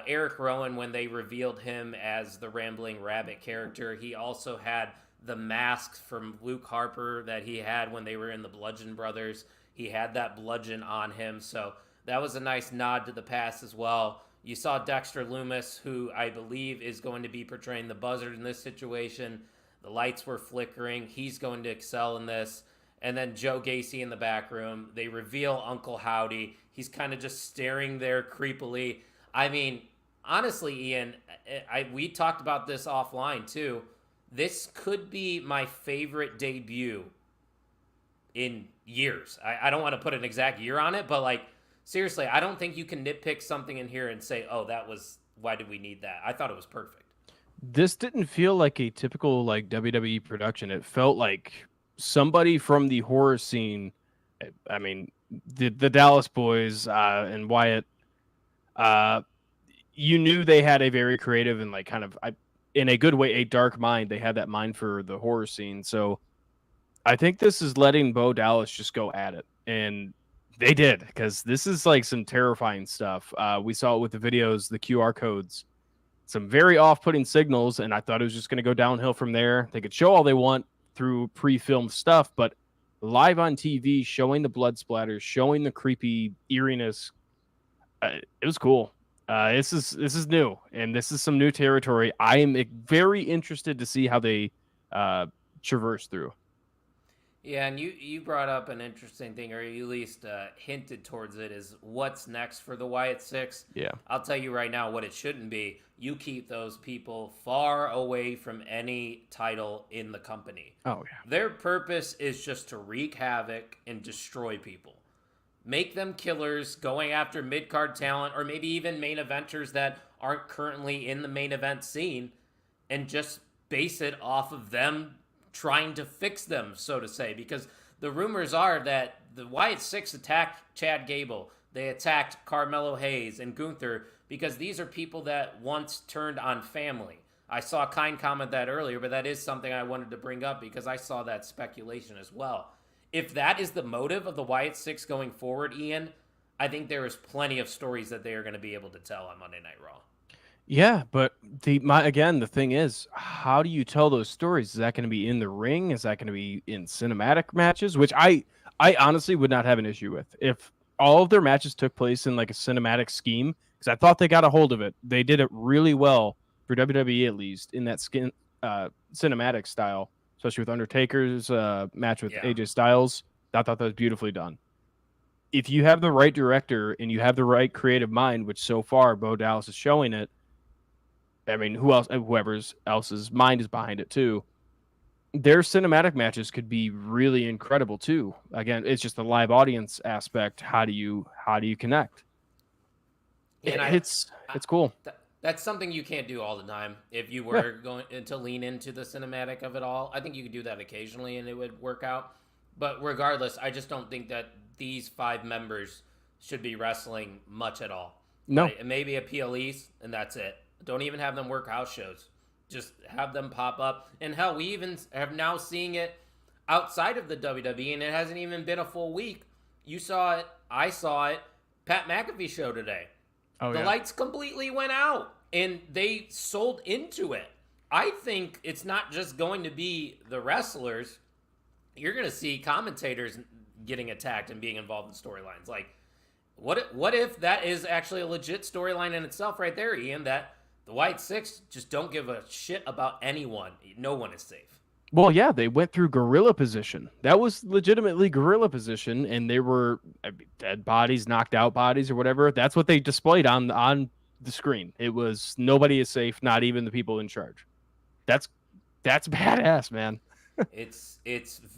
S2: Eric Rowan, when they revealed him as the Rambling Rabbit character, he also had the masks from Luke Harper that he had when they were in the Bludgeon Brothers. He had that bludgeon on him, so that was a nice nod to the past as well. You saw Dexter Lumis, who I believe is going to be portraying the Buzzard in this situation. The lights were flickering. He's going to excel in this. And then Joe Gacy in the back room. They reveal Uncle Howdy. He's kind of just staring there creepily. I mean, honestly, Ian, we talked about this offline too. This could be my favorite debut in years. I don't want to put an exact year on it, but seriously, I don't think you can nitpick something in here and say, oh, why did we need that? I thought it was perfect.
S3: This didn't feel like a typical WWE production. It felt like somebody from the horror scene. I mean, the Dallas boys and Wyatt, you knew they had a very creative and in a good way, a dark mind. They had that mind for the horror scene. So I think this is letting Bo Dallas just go at it. And they did, because this is some terrifying stuff. We saw it with the videos, the QR codes, some very off-putting signals, and I thought it was just going to go downhill from there. They could show all they want through pre-filmed stuff, but live on TV, showing the blood splatters, showing the creepy eeriness, it was cool. This is new, and this is some new territory. I am very interested to see how they traverse through.
S2: Yeah, and you brought up an interesting thing, or you at least hinted towards it, is what's next for the Wyatt Six.
S3: Yeah.
S2: I'll tell you right now what it shouldn't be. You keep those people far away from any title in the company.
S3: Oh, yeah.
S2: Their purpose is just to wreak havoc and destroy people. Make them killers, going after mid-card talent, or maybe even main eventers that aren't currently in the main event scene, and just base it off of them trying to fix them, so to say, because the rumors are that the Wyatt Six attacked Chad Gable. They attacked Carmelo Hayes and Gunther because these are people that once turned on family. I saw Kind comment that earlier, but that is something I wanted to bring up because I saw that speculation as well. If that is the motive of the Wyatt Six going forward, Ian, I think there is plenty of stories that they are going to be able to tell on Monday Night Raw.
S3: Yeah, but the thing is, how do you tell those stories? Is that going to be in the ring? Is that going to be in cinematic matches? Which I honestly would not have an issue with if all of their matches took place in a cinematic scheme, because I thought they got a hold of it. They did it really well for WWE at least, in that cinematic style, especially with Undertaker's match with AJ Styles. I thought that was beautifully done. If you have the right director and you have the right creative mind, which so far Bo Dallas is showing it, I mean, whoever else's mind is behind it too, their cinematic matches could be really incredible too. Again, it's just the live audience aspect. How do you connect? And it's cool.
S2: That's something you can't do all the time. If you were going to lean into the cinematic of it all, I think you could do that occasionally and it would work out. But regardless, I just don't think that these 5 members should be wrestling much at all.
S3: No.
S2: Right? Maybe a PLEs, and that's it. Don't even have them work house shows. Just have them pop up. And hell, we even have now seeing it outside of the WWE, and it hasn't even been a full week. You saw it. I saw it. Pat McAfee show today.
S3: Oh,
S2: the lights completely went out, and they sold into it. I think it's not just going to be the wrestlers. You're going to see commentators getting attacked and being involved in storylines. Like, what if that is actually a legit storyline in itself right there, Ian, that the Wyatt Six just don't give a shit about anyone. No one is safe.
S3: Well, yeah, they went through gorilla position. That was legitimately gorilla position, and they were dead bodies, knocked out bodies, or whatever. That's what they displayed on the screen. It was nobody is safe, not even the people in charge. That's badass, man.
S2: It's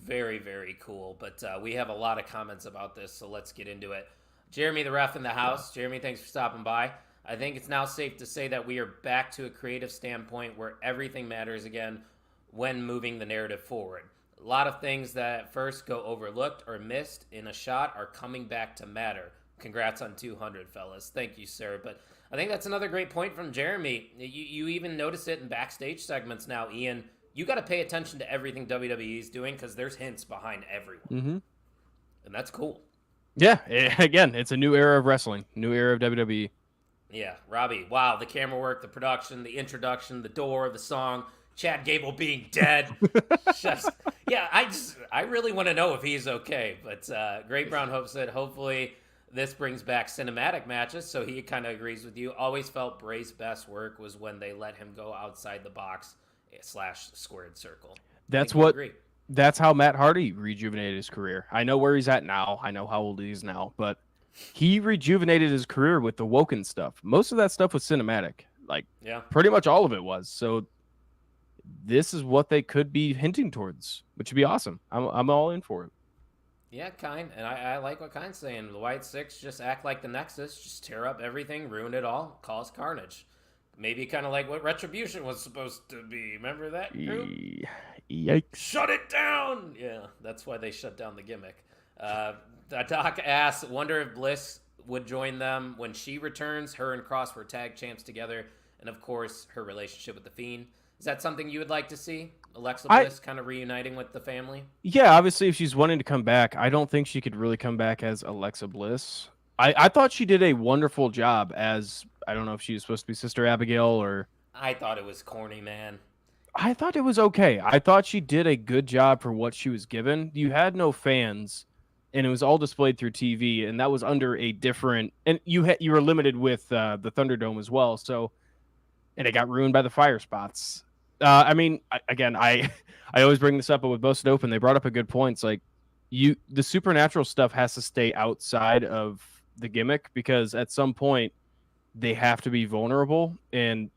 S2: very, very cool. But we have a lot of comments about this, so let's get into it. Jeremy, the ref in the house. Jeremy, thanks for stopping by. I think it's now safe to say that we are back to a creative standpoint where everything matters again when moving the narrative forward. A lot of things that at first go overlooked or missed in a shot are coming back to matter. Congrats on 200, fellas. Thank you, sir. But I think that's another great point from Jeremy. You even notice it in backstage segments now, Ian. You got to pay attention to everything WWE is doing because there's hints behind everyone.
S3: Mm-hmm.
S2: And that's cool.
S3: Yeah, again, it's a new era of wrestling, new era of WWE.
S2: Yeah, Robbie, wow, the camera work, the production, the introduction, the door, the song, Chad Gable being dead. I really want to know if he's okay. But Great Brown Hope said, hopefully this brings back cinematic matches, so he kind of agrees with you. Always felt Bray's best work was when they let him go outside the box / squared circle.
S3: That's how Matt Hardy rejuvenated his career. I know where he's at now. I know how old he is now, but he rejuvenated his career with the Woken stuff. Most of that stuff was cinematic. Pretty much all of it was. So this is what they could be hinting towards, which would be awesome. I'm all in for it.
S2: Yeah, Kind. And I like what Kind's saying. The Wyatt Six just act like the Nexus, just tear up everything, ruin it all, cause carnage. Maybe kind of like what Retribution was supposed to be. Remember that group?
S3: Yikes.
S2: Shut it down! Yeah, that's why they shut down the gimmick. Doc asks, wonder if Bliss would join them when she returns. Her and Cross were tag champs together. And, of course, her relationship with The Fiend. Is that something you would like to see? Alexa Bliss kind of reuniting with the family?
S3: Yeah, obviously, if she's wanting to come back, I don't think she could really come back as Alexa Bliss. I thought she did a wonderful job as, I don't know if she was supposed to be Sister Abigail or...
S2: I thought it was corny, man.
S3: I thought it was okay. I thought she did a good job for what she was given. You had no fans, and it was all displayed through TV, and that was under a different... And you were limited with the Thunderdome as well, so... And it got ruined by the fire spots. I always bring this up, but with Busted Open, they brought up a good point. It's like, the supernatural stuff has to stay outside of the gimmick, because at some point they have to be vulnerable, and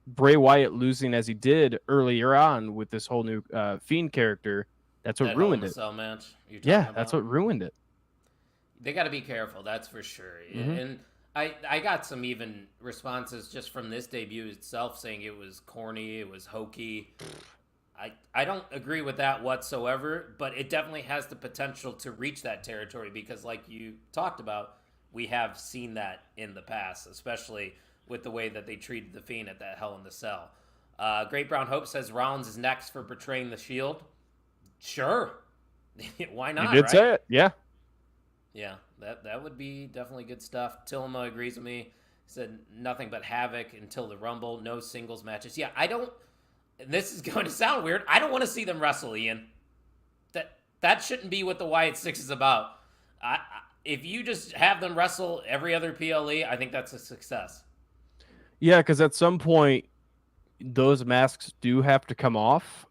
S3: Bray Wyatt losing as he did earlier on with this whole new Fiend character, that's what ruined it.
S2: Match
S3: that's what ruined it.
S2: They got to be careful, that's for sure.
S3: Mm-hmm.
S2: And I got some even responses just from this debut itself saying it was corny, it was hokey. I don't agree with that whatsoever, but it definitely has the potential to reach that territory because, like you talked about, we have seen that in the past, especially with the way that they treated The Fiend at that Hell in the Cell. Great Brown Hope says Rollins is next for betraying the Shield. Sure. Why not,
S3: You did say it, yeah.
S2: Yeah, that would be definitely good stuff. Tillma agrees with me. Said nothing but havoc until the Rumble. No singles matches. Yeah, this is going to sound weird. I don't want to see them wrestle, Ian. That shouldn't be what the Wyatt Six is about. If you just have them wrestle every other PLE, I think that's a success.
S3: Yeah, because at some point, those masks do have to come off.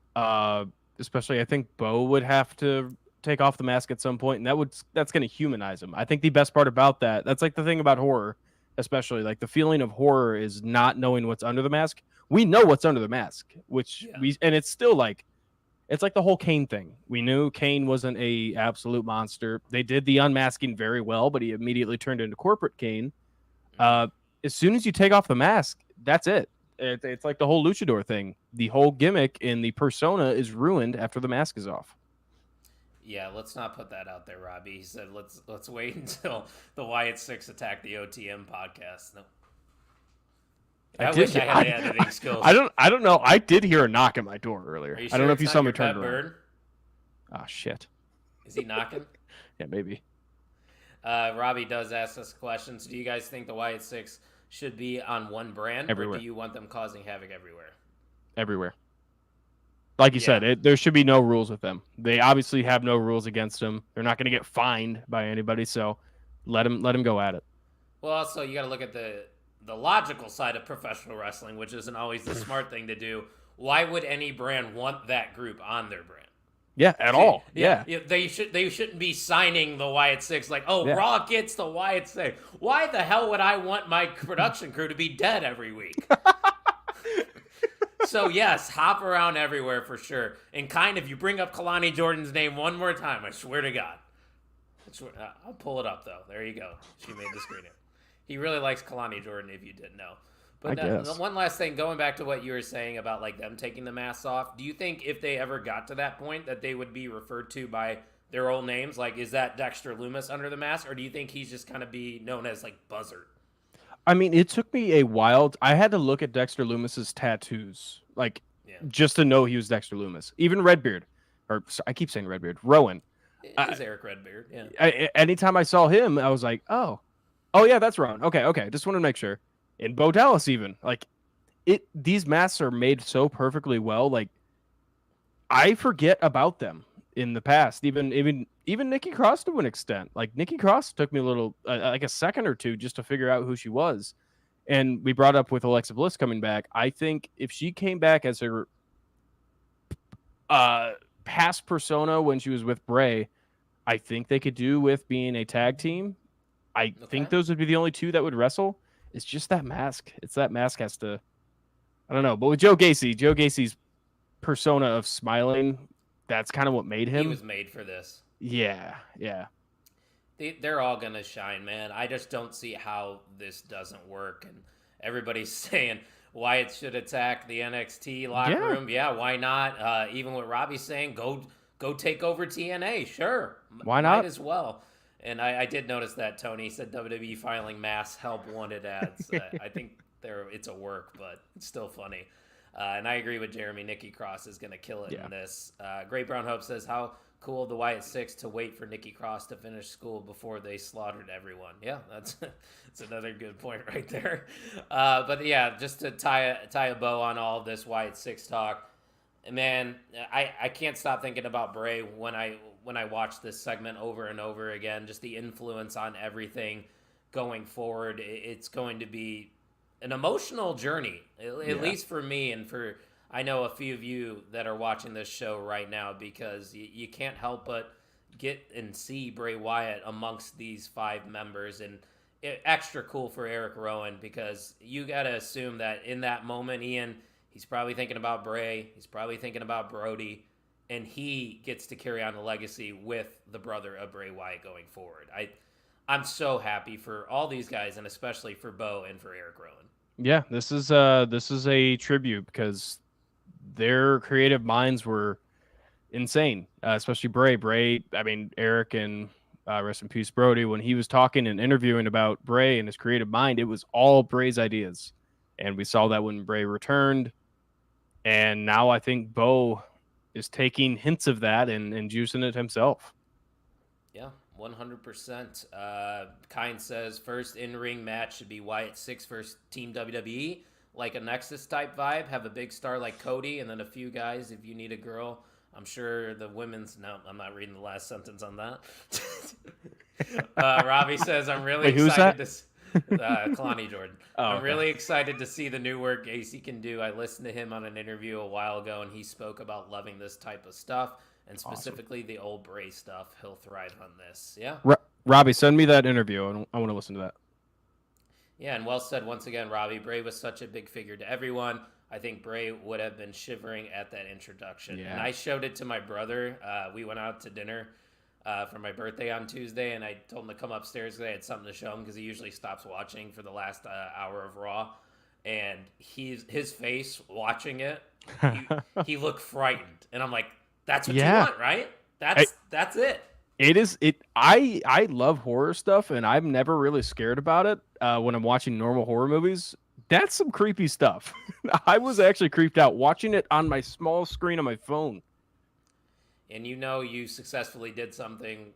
S3: Especially, I think Bo would have to take off the mask at some point, and that's going to humanize him. I think the best part about that's like the thing about horror, especially like the feeling of horror is not knowing what's under the mask. We know what's under the mask, and it's still like it's like the whole Kane thing. We knew Kane wasn't a absolute monster. They did the unmasking very well, but he immediately turned into corporate Kane. As soon as you take off the mask, that's it. It's like the whole luchador thing. The whole gimmick and the persona is ruined after the mask is off.
S2: Yeah, let's not put that out there, Robbie. He said let's wait until the Wyatt Six attack the OTM podcast. No. I wish I had the editing skills.
S3: I don't know. I did hear a knock at my door earlier.
S2: Sure
S3: I don't know if you saw me
S2: turn
S3: turn around. Oh shit.
S2: Is he knocking?
S3: Yeah, maybe.
S2: Robbie does ask us questions. Do you guys think the Wyatt Six should be on one brand,
S3: everywhere,
S2: or do you want them causing havoc everywhere?
S3: Everywhere. Like you said, there should be no rules with them. They obviously have no rules against them. They're not going to get fined by anybody, so let them go at it.
S2: Well, also you got to look at the logical side of professional wrestling, which isn't always the smart thing to do. Why would any brand want that group on their brand?
S3: Yeah, at all. Yeah.
S2: They shouldn't be signing the Wyatt Six like, Raw gets the Wyatt Six. Why the hell would I want my production crew to be dead every week? So yes, hop around everywhere for sure. And if you bring up Kalani Jordan's name one more time, I swear to God. I'll pull it up though. There you go. She made the screen. He really likes Kalani Jordan, if you didn't know. But one last thing, going back to what you were saying about like them taking the masks off, do you think if they ever got to that point that they would be referred to by their old names? Like, is that Dexter Lumis under the mask, or do you think he's just kind of be known as like Buzzard?
S3: I mean, it took me a while. I had to look at Dexter Lumis's tattoos, just to know he was Dexter Lumis. Even Redbeard, I keep saying Redbeard, Rowan.
S2: It is Eric Redbeard, yeah.
S3: Anytime I saw him, I was like, oh yeah, that's Rowan. Okay. Just wanted to make sure. And Bo Dallas, even these masks are made so perfectly well. Like, I forget about them in the past. Even Nikki Cross to an extent. Like, Nikki Cross took me a little, like a second or two, just to figure out who she was. And we brought up with Alexa Bliss coming back. I think if she came back as her past persona when she was with Bray, I think they could do with being a tag team. I think those would be the only two that would wrestle. It's just that mask. It's that mask has to, I don't know. But with Joe Gacy's persona of smiling, that's kind of what made him.
S2: He was made for this.
S3: Yeah.
S2: They're all going to shine, man. I just don't see how this doesn't work. And everybody's saying Wyatt should attack the NXT locker room. Yeah, why not? Even what Robbie's saying, go take over TNA. Sure.
S3: Why not?
S2: Might as well. And I did notice that Tony said WWE filing mass help wanted ads. I think it's a work, but it's still funny. And I agree with Jeremy. Nikki Cross is going to kill it in this. Great Brown Hope says, how cool of the Wyatt Six to wait for Nikki Cross to finish school before they slaughtered everyone. Yeah, that's another good point right there. But yeah, just to tie a bow on all of this Wyatt Six talk, man, I can't stop thinking about Bray when I watch this segment over and over again. Just the influence on everything going forward. It's going to be an emotional journey, at least for me and for, I know, a few of you that are watching this show right now, because you can't help but get and see Bray Wyatt amongst these five members. And extra cool for Eric Rowan, because you got to assume that in that moment, Ian, he's probably thinking about Bray. He's probably thinking about Brody. And he gets to carry on the legacy with the brother of Bray Wyatt going forward. I'm so happy for all these guys, and especially for Bo and for Eric Rowan.
S3: Yeah, this is a tribute, because their creative minds were insane, especially Bray. I mean, Eric and rest in peace Brody, when he was talking and interviewing about Bray and his creative mind, it was all Bray's ideas. And we saw that when Bray returned. And now I think Bo is taking hints of that and juicing it himself.
S2: Yeah, 100%. Kind says first in-ring match should be Wyatt Six versus Team WWE, like a Nexus type vibe. Have a big star like Cody, and then a few guys if you need a girl. I'm sure the women's... No, I'm not reading the last sentence on that. Robbie says, I'm really excited Kalani Jordan.
S3: Oh,
S2: I'm
S3: okay.
S2: really excited to see the new work Gacy can do. I listened to him on an interview a while ago, and he spoke about loving this type of stuff, and specifically the old Bray stuff. He'll thrive on this. Yeah.
S3: Robbie, send me that interview. I want to listen to that.
S2: Yeah, and well said once again, Robbie. Bray was such a big figure to everyone. I think Bray would have been shivering at that introduction.
S3: Yeah.
S2: And I showed it to my brother. We went out to dinner for my birthday on Tuesday, and I told him to come upstairs because I had something to show him because he usually stops watching for the last hour of Raw. And his face watching it, he looked frightened. And I'm like, that's what you want, right? That's it.
S3: It is it. I love horror stuff, and I'm never really scared about it when I'm watching normal horror movies. That's some creepy stuff. I was actually creeped out watching it on my small screen on my phone.
S2: And you successfully did something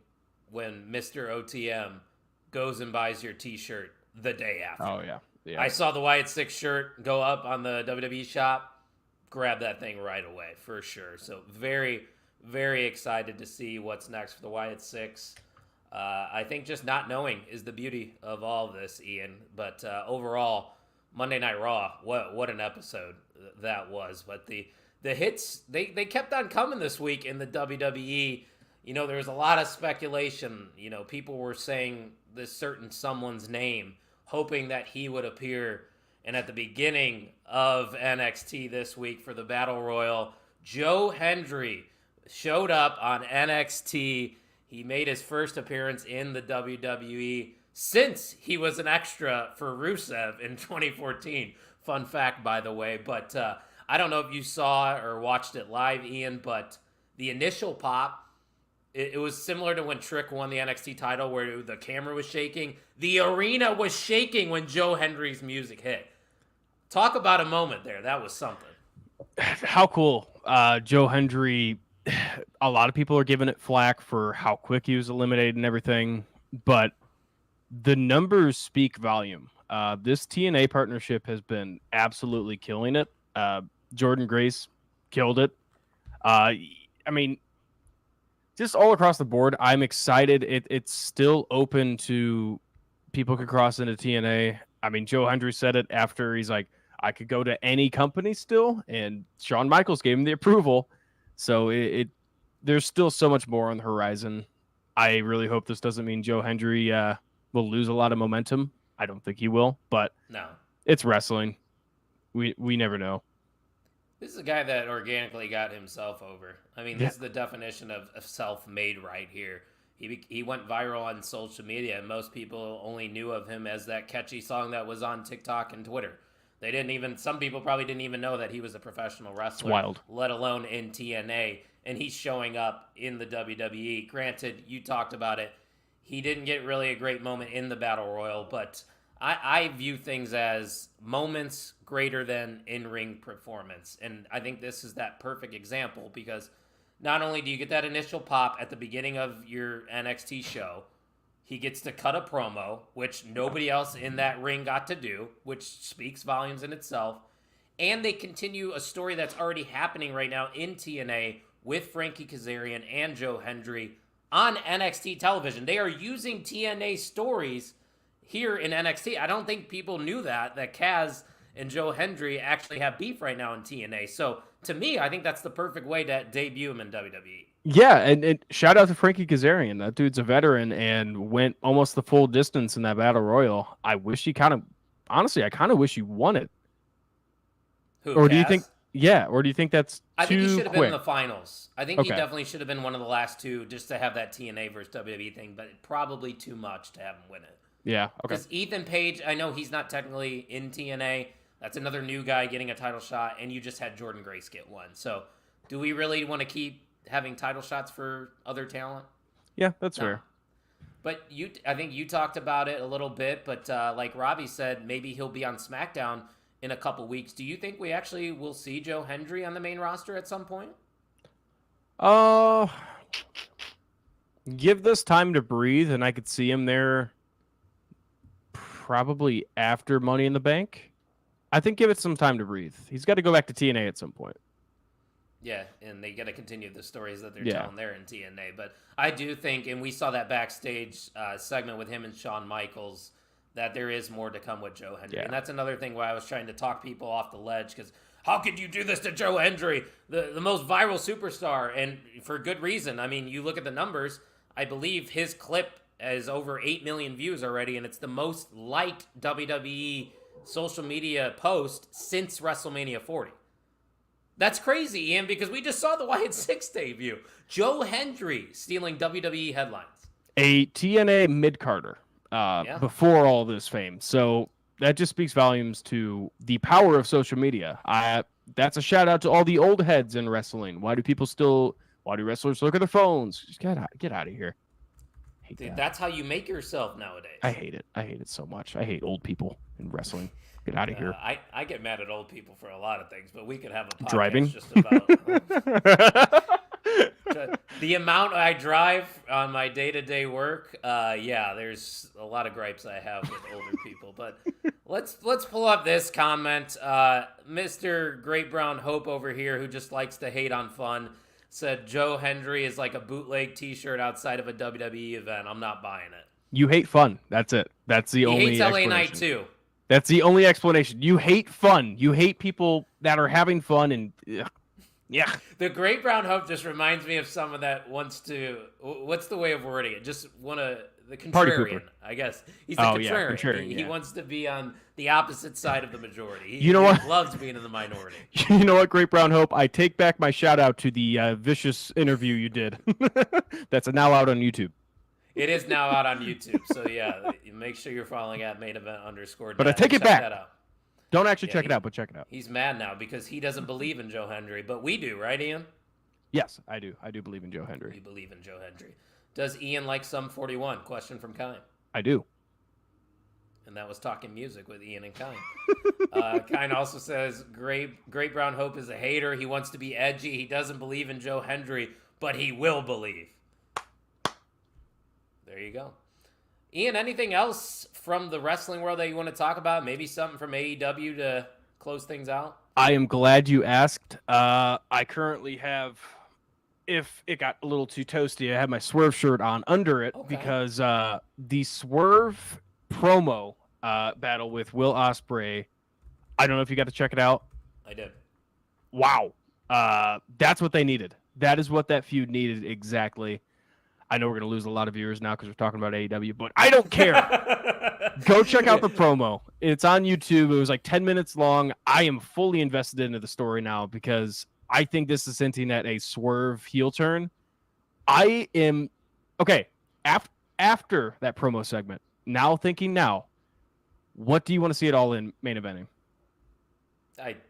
S2: when Mr. OTM goes and buys your T-shirt the day after.
S3: Oh yeah.
S2: I saw the Wyatt 6 shirt go up on the WWE shop. Grab that thing right away for sure. So very, very excited to see what's next for the Wyatt 6. I think just not knowing is the beauty of all of this, Ian. But overall, Monday Night Raw, what an episode that was. But the hits, they kept on coming this week in the WWE. There was a lot of speculation. People were saying this certain someone's name, hoping that he would appear. And at the beginning of NXT this week for the Battle Royal, Joe Hendry showed up on NXT. He made his first appearance in the WWE since he was an extra for Rusev in 2014. Fun fact, by the way. But I don't know if you saw or watched it live, Ian, but the initial pop, it was similar to when Trick won the NXT title where the camera was shaking. The arena was shaking when Joe Hendry's music hit. Talk about a moment there. That was something.
S3: How cool. Joe Hendry, a lot of people are giving it flack for how quick he was eliminated and everything, but the numbers speak volume. This TNA partnership has been absolutely killing it. Jordan Grace killed it. Just all across the board, I'm excited. It's still open to people could cross into TNA. Joe Hendry said it after he's like, I could go to any company still, and Shawn Michaels gave him the approval. So there's still so much more on the horizon. I really hope this doesn't mean Joe Hendry will lose a lot of momentum. I don't think he will, but
S2: no,
S3: it's wrestling. We never know.
S2: This is a guy that organically got himself over. This is the definition of self-made right here. He went viral on social media, and most people only knew of him as that catchy song that was on TikTok and Twitter. Some people probably didn't even know that he was a professional wrestler,
S3: wild,
S2: let alone in TNA, and he's showing up in the WWE. Granted, you talked about it. He didn't get really a great moment in the Battle Royal, but I view things as moments greater than in-ring performance. And I think this is that perfect example because not only do you get that initial pop at the beginning of your NXT show, he gets to cut a promo, which nobody else in that ring got to do, which speaks volumes in itself. And they continue a story that's already happening right now in TNA with Frankie Kazarian and Joe Hendry on NXT television. They are using TNA stories here in NXT. I don't think people knew that Kaz and Joe Hendry actually have beef right now in TNA. So to me, I think that's the perfect way to debut him in WWE.
S3: Yeah, and shout out to Frankie Kazarian. That dude's a veteran and went almost the full distance in that Battle Royal. I wish he honestly, I kind of wish he won it.
S2: Who,
S3: or
S2: Kaz?
S3: do you think? Yeah, or do you think that's
S2: I think he
S3: too
S2: should have
S3: quick?
S2: been in the finals. I think he
S3: Okay.
S2: definitely should have been one of the last two just to have that TNA versus WWE thing, but probably too much to have him win it.
S3: Yeah, okay.
S2: Because Ethan Page, I know he's not technically in TNA. That's another new guy getting a title shot, and you just had Jordan Grace get one. So do we really want to keep having title shots for other talent?
S3: Yeah, that's
S2: No.
S3: fair.
S2: But I think you talked about it a little bit, but like Robbie said, maybe he'll be on SmackDown in a couple weeks. Do you think we actually will see Joe Hendry on the main roster at some point?
S3: Give this time to breathe, and I could see him there probably after Money in the Bank. I think give it some time to breathe. He's got to go back to TNA at some point.
S2: Yeah, and they got to continue the stories that they're telling there in TNA. But I do think, and we saw that backstage segment with him and Shawn Michaels, that there is more to come with Joe Hendry.
S3: Yeah.
S2: And that's another thing why I was trying to talk people off the ledge, because how could you do this to Joe Hendry, the most viral superstar? And for good reason. I mean, you look at the numbers, I believe his clip has over 8 million views already, and it's the most liked WWE social media post since WrestleMania 40. That's crazy, Ian, because we just saw the Wyatt 6 debut. Joe Hendry stealing WWE headlines.
S3: A TNA mid-carder before all this fame. So that just speaks volumes to the power of social media. That's a shout out to all the old heads in wrestling. Why do wrestlers look at their phones? Just get out of here.
S2: Dude, that's how you make yourself nowadays.
S3: I hate it. I hate it so much. I hate old people in wrestling. Get out of here.
S2: I get mad at old people for a lot of things, but we could have a podcast
S3: Driving?
S2: just about the amount I drive on my day-to-day work. There's a lot of gripes I have with older people. But let's pull up this comment. Mr. Great Brown Hope over here, who just likes to hate on fun, said Joe Hendry is like a bootleg T-shirt outside of a WWE event. I'm not buying it.
S3: You hate fun. That's it. That's the only
S2: He hates LA
S3: explanation.
S2: Knight too.
S3: That's the only explanation. You hate fun. You hate people that are having fun and yeah.
S2: The Great Brown Hope just reminds me of someone that wants to. What's the way of wording it? Just the contrarian, I guess. He's the contrarian. He wants to be on the opposite side of the majority. He loves being in the minority.
S3: You know what, Great Brown Hope? I take back my shout out to the vicious interview you did. That's now out on YouTube.
S2: It is now out on YouTube. So yeah, make sure you're following at main event _.
S3: But I take it back. Don't actually check it out, but check it out.
S2: He's mad now because he doesn't believe in Joe Hendry, but we do, right, Ian?
S3: Yes, I do. I do believe in Joe Hendry.
S2: You believe in Joe Hendry. Does Ian like Sum 41? Question from Kine.
S3: I do.
S2: And that was Talking Music with Ian and Kine. Kine also says, Great Brown Hope is a hater. He wants to be edgy. He doesn't believe in Joe Hendry, but he will believe. There you go. Ian, anything else from the wrestling world that you want to talk about? Maybe something from AEW to close things out?
S3: I am glad you asked. I currently have, if it got a little too toasty, I have my Swerve shirt on under it because the Swerve promo battle with Will Ospreay, I don't know if you got to check it out.
S2: I did.
S3: Wow. That's what they needed. That is what that feud needed exactly. I know we're going to lose a lot of viewers now because we're talking about AEW, but I don't care. Go check out the promo. It's on YouTube. It was like 10 minutes long. I am fully invested into the story now because I think this is hinting at a Swerve heel turn. I am... Okay, after that promo segment, what do you want to see it all in main eventing?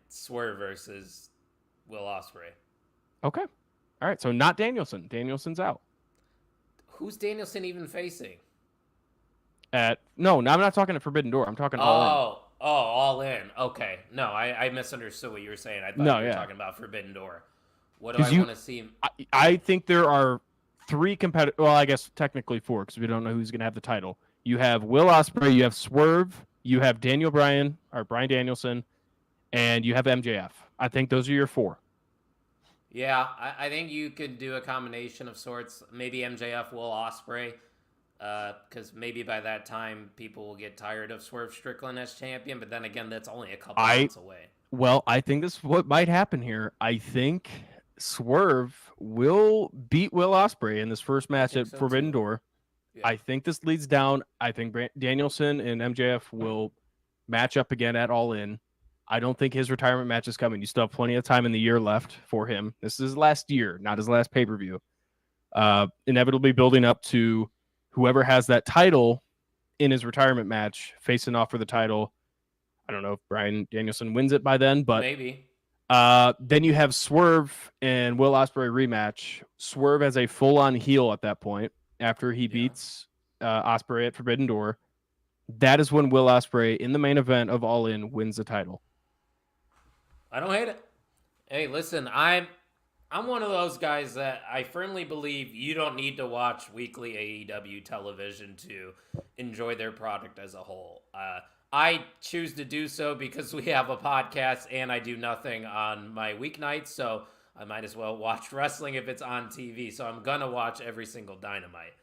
S2: Swerve versus Will Ospreay.
S3: Okay. All right, so not Danielson. Danielson's out.
S2: Who's Danielson even facing?
S3: No, I'm not talking at Forbidden Door. I'm talking All In.
S2: All In. Okay. No, I misunderstood what you were saying. I thought you were talking about Forbidden Door. What do I want to see?
S3: I think there are 3 competitors. Well, I guess technically 4 because we don't know who's going to have the title. You have Will Ospreay, you have Swerve, you have Bryan Danielson, and you have MJF. I think those are your 4.
S2: Yeah, I think you could do a combination of sorts. Maybe MJF, Will Ospreay, because maybe by that time people will get tired of Swerve Strickland as champion. But then again, that's only a couple months away. Well,
S3: I think this is what might happen here. I think Swerve will beat Will Ospreay in this first match at Forbidden Door. Yeah. I think this leads down. I think Danielson and MJF will match up again at All In. I don't think his retirement match is coming. You still have plenty of time in the year left for him. This is his last year, not his last pay-per-view. Inevitably building up to whoever has that title in his retirement match facing off for the title. I don't know if Bryan Danielson wins it by then, but
S2: maybe.
S3: Then you have Swerve and Will Ospreay rematch. Swerve as a full-on heel at that point after he beats Ospreay at Forbidden Door. That is when Will Ospreay in the main event of All In wins the title.
S2: I don't hate it. Hey, listen, I'm one of those guys that I firmly believe you don't need to watch weekly AEW television to enjoy their product as a whole. I choose to do so because we have a podcast and I do nothing on my weeknights, so I might as well watch wrestling if it's on TV. So I'm going to watch every single Dynamite.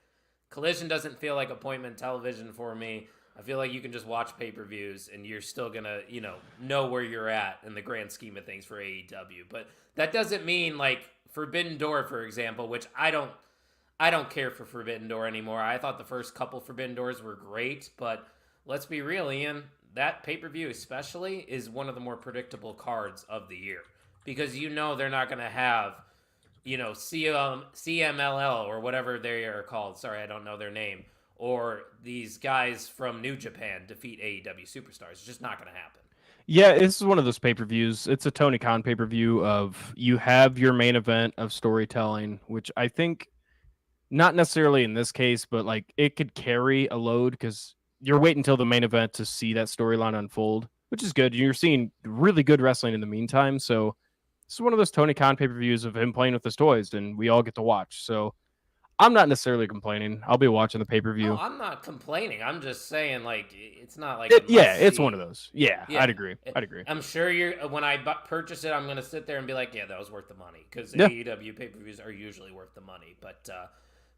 S2: Collision doesn't feel like appointment television for me. I feel like you can just watch pay-per-views and you're still going to, know where you're at in the grand scheme of things for AEW. But that doesn't mean like Forbidden Door, for example, which I don't care for Forbidden Door anymore. I thought the first couple Forbidden Doors were great, but let's be real, Ian, that pay-per-view especially is one of the more predictable cards of the year because they're not going to have, CMLL or whatever they are called. Sorry, I don't know their name. Or these guys from New Japan defeat AEW superstars. It's just not going to happen.
S3: Yeah, this is one of those pay-per-views. It's a Tony Khan pay-per-view of you have your main event of storytelling, which I think not necessarily in this case, but like it could carry a load because you're waiting until the main event to see that storyline unfold, which is good. You're seeing really good wrestling in the meantime. So this is one of those Tony Khan pay-per-views of him playing with his toys, and we all get to watch. So I'm not necessarily complaining. I'll be watching the pay-per-view.
S2: No, I'm not complaining. I'm just saying, like, it's not like
S3: it's one of those. Yeah, I'd agree.
S2: I'm sure when I purchase it, I'm going to sit there and be like, yeah, that was worth the money because AEW pay-per-views are usually worth the money. But a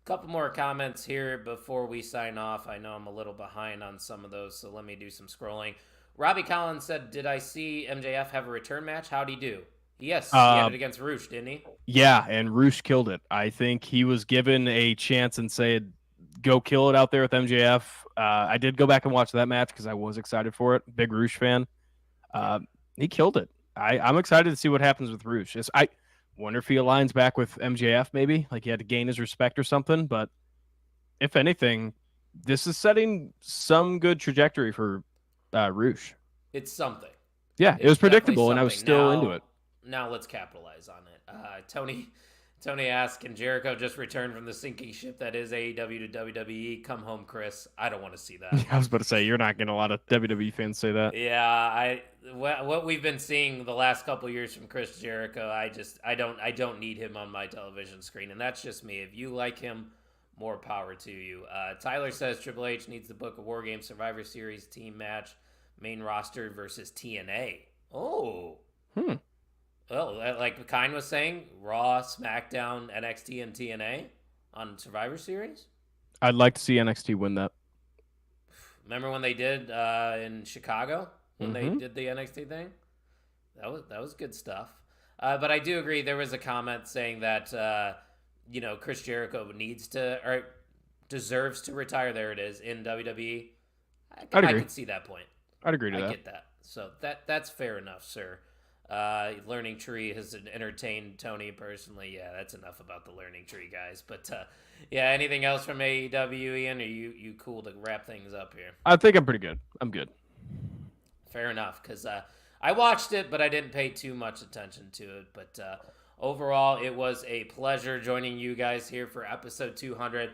S2: couple more comments here before we sign off. I know I'm a little behind on some of those, so let me do some scrolling. Robbie Collins said, did I see MJF have a return match? How'd he do? Yes, he had it against Roosh, didn't he?
S3: Yeah, and Roosh killed it. I think he was given a chance and said, go kill it out there with MJF. I did go back and watch that match because I was excited for it. Big Roosh fan. He killed it. I'm excited to see what happens with Roosh. I wonder if he aligns back with MJF maybe, like he had to gain his respect or something. But if anything, this is setting some good trajectory for Roosh.
S2: It's something.
S3: Yeah, it was predictable, and I was still into it.
S2: Now let's capitalize on it. Tony asked, can Jericho just return from the sinking ship that is AEW to WWE? Come home, Chris. I don't want to see that.
S3: I was about to say, you're not getting a lot of WWE fans say that.
S2: Yeah, what we've been seeing the last couple of years from Chris Jericho, I don't need him on my television screen, and that's just me. If you like him, more power to you. Tyler says Triple H needs to book a War Games Survivor Series team match, main roster versus TNA. Oh. Well, like Kine was saying, Raw, SmackDown, NXT, and TNA on Survivor Series?
S3: I'd like to see NXT win that.
S2: Remember when they did in Chicago? When they did the NXT thing? That was good stuff. But I do agree, there was a comment saying that, Chris Jericho needs to, or deserves to retire, there it is, in WWE. I could see that point.
S3: I'd agree to that.
S2: I get that. So that's fair enough, sir. Learning Tree has entertained Tony personally. Yeah, that's enough about the Learning Tree, guys. But anything else from AEW, Ian? Are you cool to wrap things up here?
S3: I think I'm pretty good. I'm good.
S2: Fair enough, because I watched it, but I didn't pay too much attention to it. But overall, it was a pleasure joining you guys here for episode 200.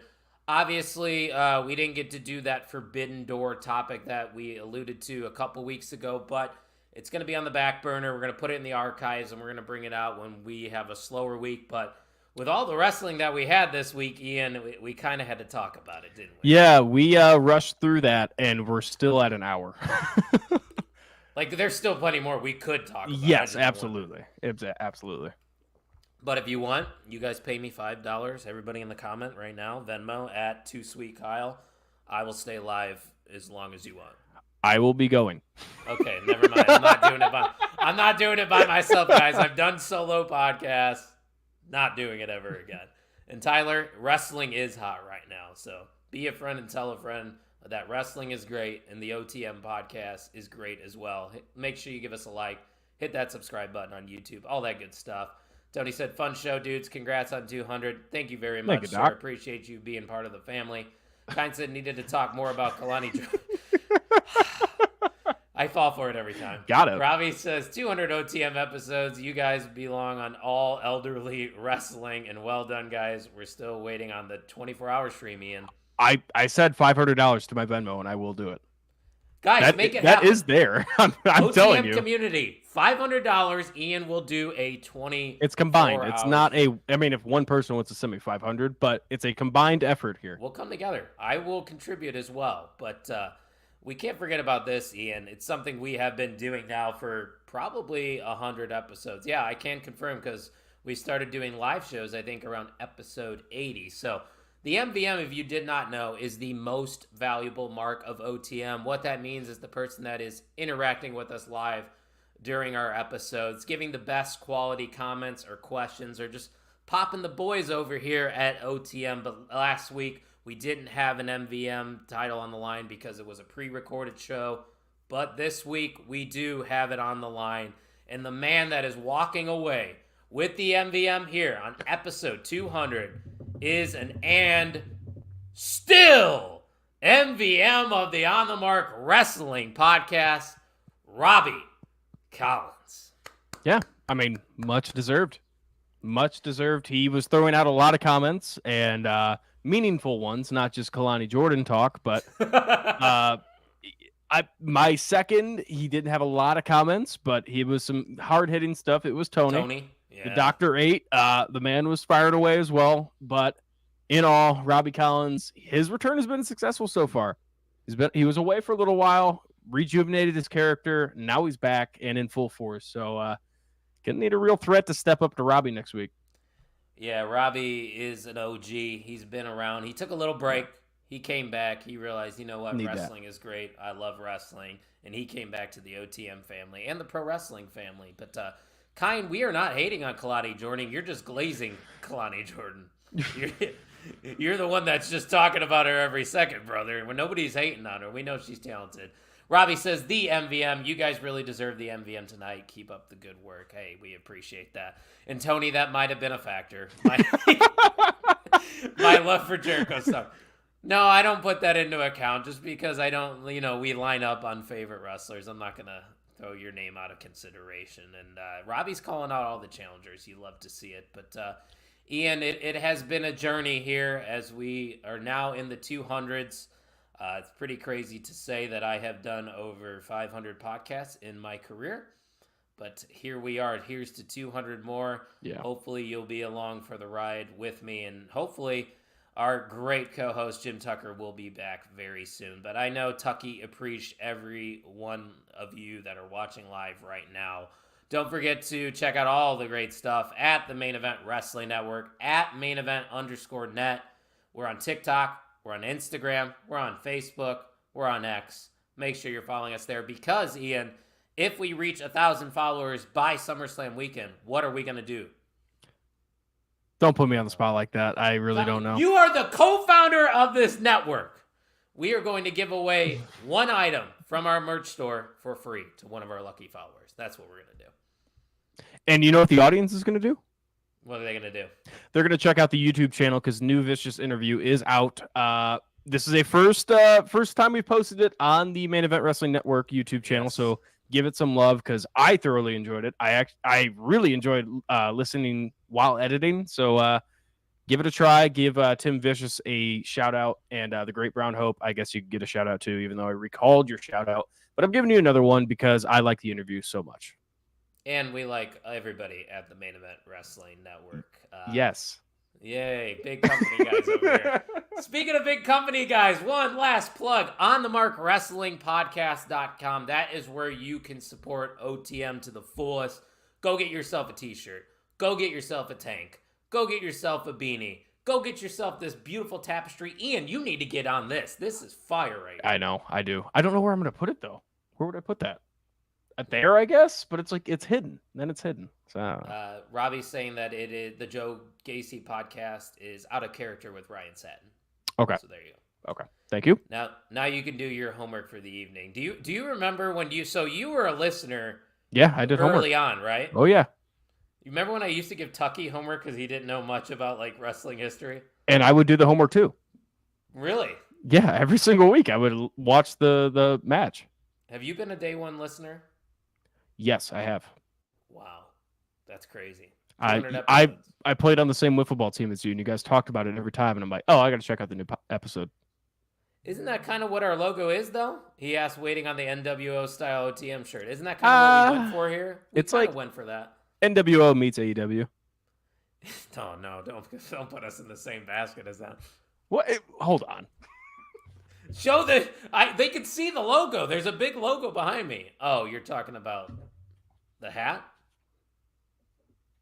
S2: Obviously, we didn't get to do that Forbidden Door topic that we alluded to a couple weeks ago, but it's going to be on the back burner. We're going to put it in the archives, and we're going to bring it out when we have a slower week. But with all the wrestling that we had this week, Ian, we kind of had to talk about it, didn't we?
S3: Yeah, we rushed through that, and we're still at an hour.
S2: Like, there's still plenty more we could talk about.
S3: Yes, absolutely. Absolutely.
S2: But if you want, you guys pay me $5. Everybody in the comment right now, Venmo at 2SweetKyle. I will stay live as long as you want.
S3: I will be going.
S2: Okay, never mind. I'm not doing it by myself, guys. I've done solo podcasts. Not doing it ever again. And Tyler, wrestling is hot right now. So be a friend and tell a friend that wrestling is great and the OTM podcast is great as well. Make sure you give us a like. Hit that subscribe button on YouTube. All that good stuff. Tony said, fun show, dudes. Congrats on 200. Thank you very much, sir. Appreciate you being part of the family. Kind said needed to talk more about Kalani. I fall for it every time.
S3: Got it.
S2: Robbie says 200 OTM episodes. You guys belong on all elderly wrestling, and well done, guys. We're still waiting on the 24-hour stream, Ian.
S3: I said $500 to my Venmo, and I will do it.
S2: Guys, make it happen.
S3: That is there. I'm telling you.
S2: OTM community, $500. Ian will do a 20.
S3: It's combined. It's not a. I mean, if one person wants to send me 500, but it's a combined effort here.
S2: We'll come together. I will contribute as well, but we can't forget about this, Ian. It's something we have been doing now for probably 100 episodes. Yeah, I can confirm because we started doing live shows, I think, around episode 80. So The MVM, if you did not know, is the most valuable mark of OTM. What that means is the person that is interacting with us live during our episodes, giving the best quality comments or questions, or just popping the boys over here at OTM. But last week, we didn't have an MVM title on the line because it was a pre-recorded show. But this week, we do have it on the line. And the man that is walking away with the MVM here on episode 200 is still MVM of the On the Mark Wrestling Podcast, Robbie Collins.
S3: Yeah, I mean, much deserved. Much deserved. He was throwing out a lot of comments and meaningful ones, not just Kalani Jordan talk, but my second, he didn't have a lot of comments, but he was some hard-hitting stuff. It was Tony.
S2: Yeah.
S3: The Dr. 8, the man was fired away as well, but in all, Robbie Collins, his return has been successful so far. He was away for a little while, rejuvenated his character. Now he's back and in full force. So gonna need a real threat to step up to Robbie next week.
S2: Yeah, Robbie is an OG. He's been around. He took a little break. He came back. He realized, you know what, wrestling is great. I love wrestling. And he came back to the OTM family and the pro wrestling family. But, Kine, we are not hating on Kalani Jordan. You're just glazing Kalani Jordan. You're the one that's just talking about her every second, brother. When nobody's hating on her, we know she's talented. Robbie says, the MVM. You guys really deserve the MVM tonight. Keep up the good work. Hey, we appreciate that. And Tony, that might have been a factor. My love for Jericho stuff. No, I don't put that into account just because I don't, we line up on favorite wrestlers. I'm not going to throw your name out of consideration. And Robbie's calling out all the challengers. You love to see it. But, Ian, it has been a journey here as we are now in the 200s. It's pretty crazy to say that I have done over 500 podcasts in my career. But here we are. Here's to 200 more. Yeah. Hopefully you'll be along for the ride with me. And hopefully our great co-host Jim Tucker will be back very soon. But I know Tucky appreciates every one of you that are watching live right now. Don't forget to check out all the great stuff at the Main Event Wrestling Network, at mainevent_net. We're on TikTok. We're on Instagram. We're on Facebook. We're on X. Make sure you're following us there because, Ian, if we reach 1,000 followers by SummerSlam weekend, what are we going to do?
S3: Don't put me on the spot like that. I really don't know.
S2: You are the co-founder of this network. We are going to give away one item from our merch store for free to one of our lucky followers. That's what we're going to do.
S3: And you know what the audience is going to do?
S2: What are they going to do?
S3: They're going to check out the YouTube channel because New Vicious interview is out. This is a first time we've posted it on the Main Event Wrestling Network YouTube channel. Yes. So give it some love because I thoroughly enjoyed it. I really enjoyed listening while editing. So give it a try. Give Tim Vicious a shout out and the Great Brown Hope. I guess you could get a shout out too, even though I recalled your shout out. But I'm giving you another one because I like the interview so much.
S2: And we like everybody at the Main Event Wrestling Network.
S3: Yes.
S2: Yay, big company guys over here. Speaking of big company guys, one last plug, onthemarkwrestlingpodcast.com. That is where you can support OTM to the fullest. Go get yourself a t-shirt. Go get yourself a tank. Go get yourself a beanie. Go get yourself this beautiful tapestry. Ian, you need to get on this. This is fire right now.
S3: I know, I do. I don't know where I'm going to put it, though. Where would I put that? There, I guess, but it's like it's hidden. Then it's hidden. So
S2: Robbie's saying that it is the Joe Gacy podcast is out of character with Ryan Satin.
S3: Okay.
S2: So there you go.
S3: Okay. Thank you.
S2: Now you can do your homework for the evening. Do you remember when you were a listener?
S3: Yeah, I did
S2: early
S3: homework.
S2: On, right?
S3: Oh yeah.
S2: You remember when I used to give Tucky homework because he didn't know much about like wrestling history?
S3: And I would do the homework too.
S2: Really?
S3: Yeah, every single week I would watch the match.
S2: Have you been a day one listener?
S3: Yes, I have.
S2: Wow, that's crazy.
S3: I played on the same wiffle ball team as you, and you guys talked about it every time, and I'm like, oh, I got to check out the new episode.
S2: Isn't that kind of what our logo is, though? He asked, waiting on the NWO style OTM shirt. Isn't that kind of what we went for here?
S3: It's like
S2: went for that.
S3: NWO meets AEW.
S2: Oh no, don't put us in the same basket as that.
S3: What? Hold on.
S2: Show they can see the logo. There's a big logo behind me. Oh, you're talking about the hat?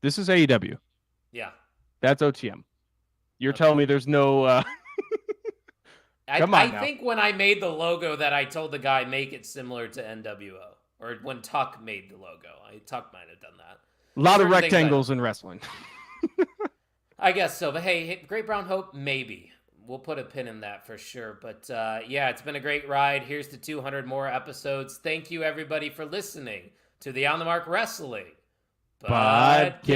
S3: This is AEW.
S2: Yeah.
S3: That's OTM. You're telling me there's no... Come on now.
S2: I think when I made the logo that I told the guy, make it similar to NWO. Or when Tuck made the logo. Tuck might have done that.
S3: A lot of rectangles in wrestling.
S2: I guess so. But hey, Great Brown Hope, maybe. We'll put a pin in that for sure. But yeah, it's been a great ride. Here's to 200 more episodes. Thank you, everybody, for listening to the On the Mark Wrestling Podcast.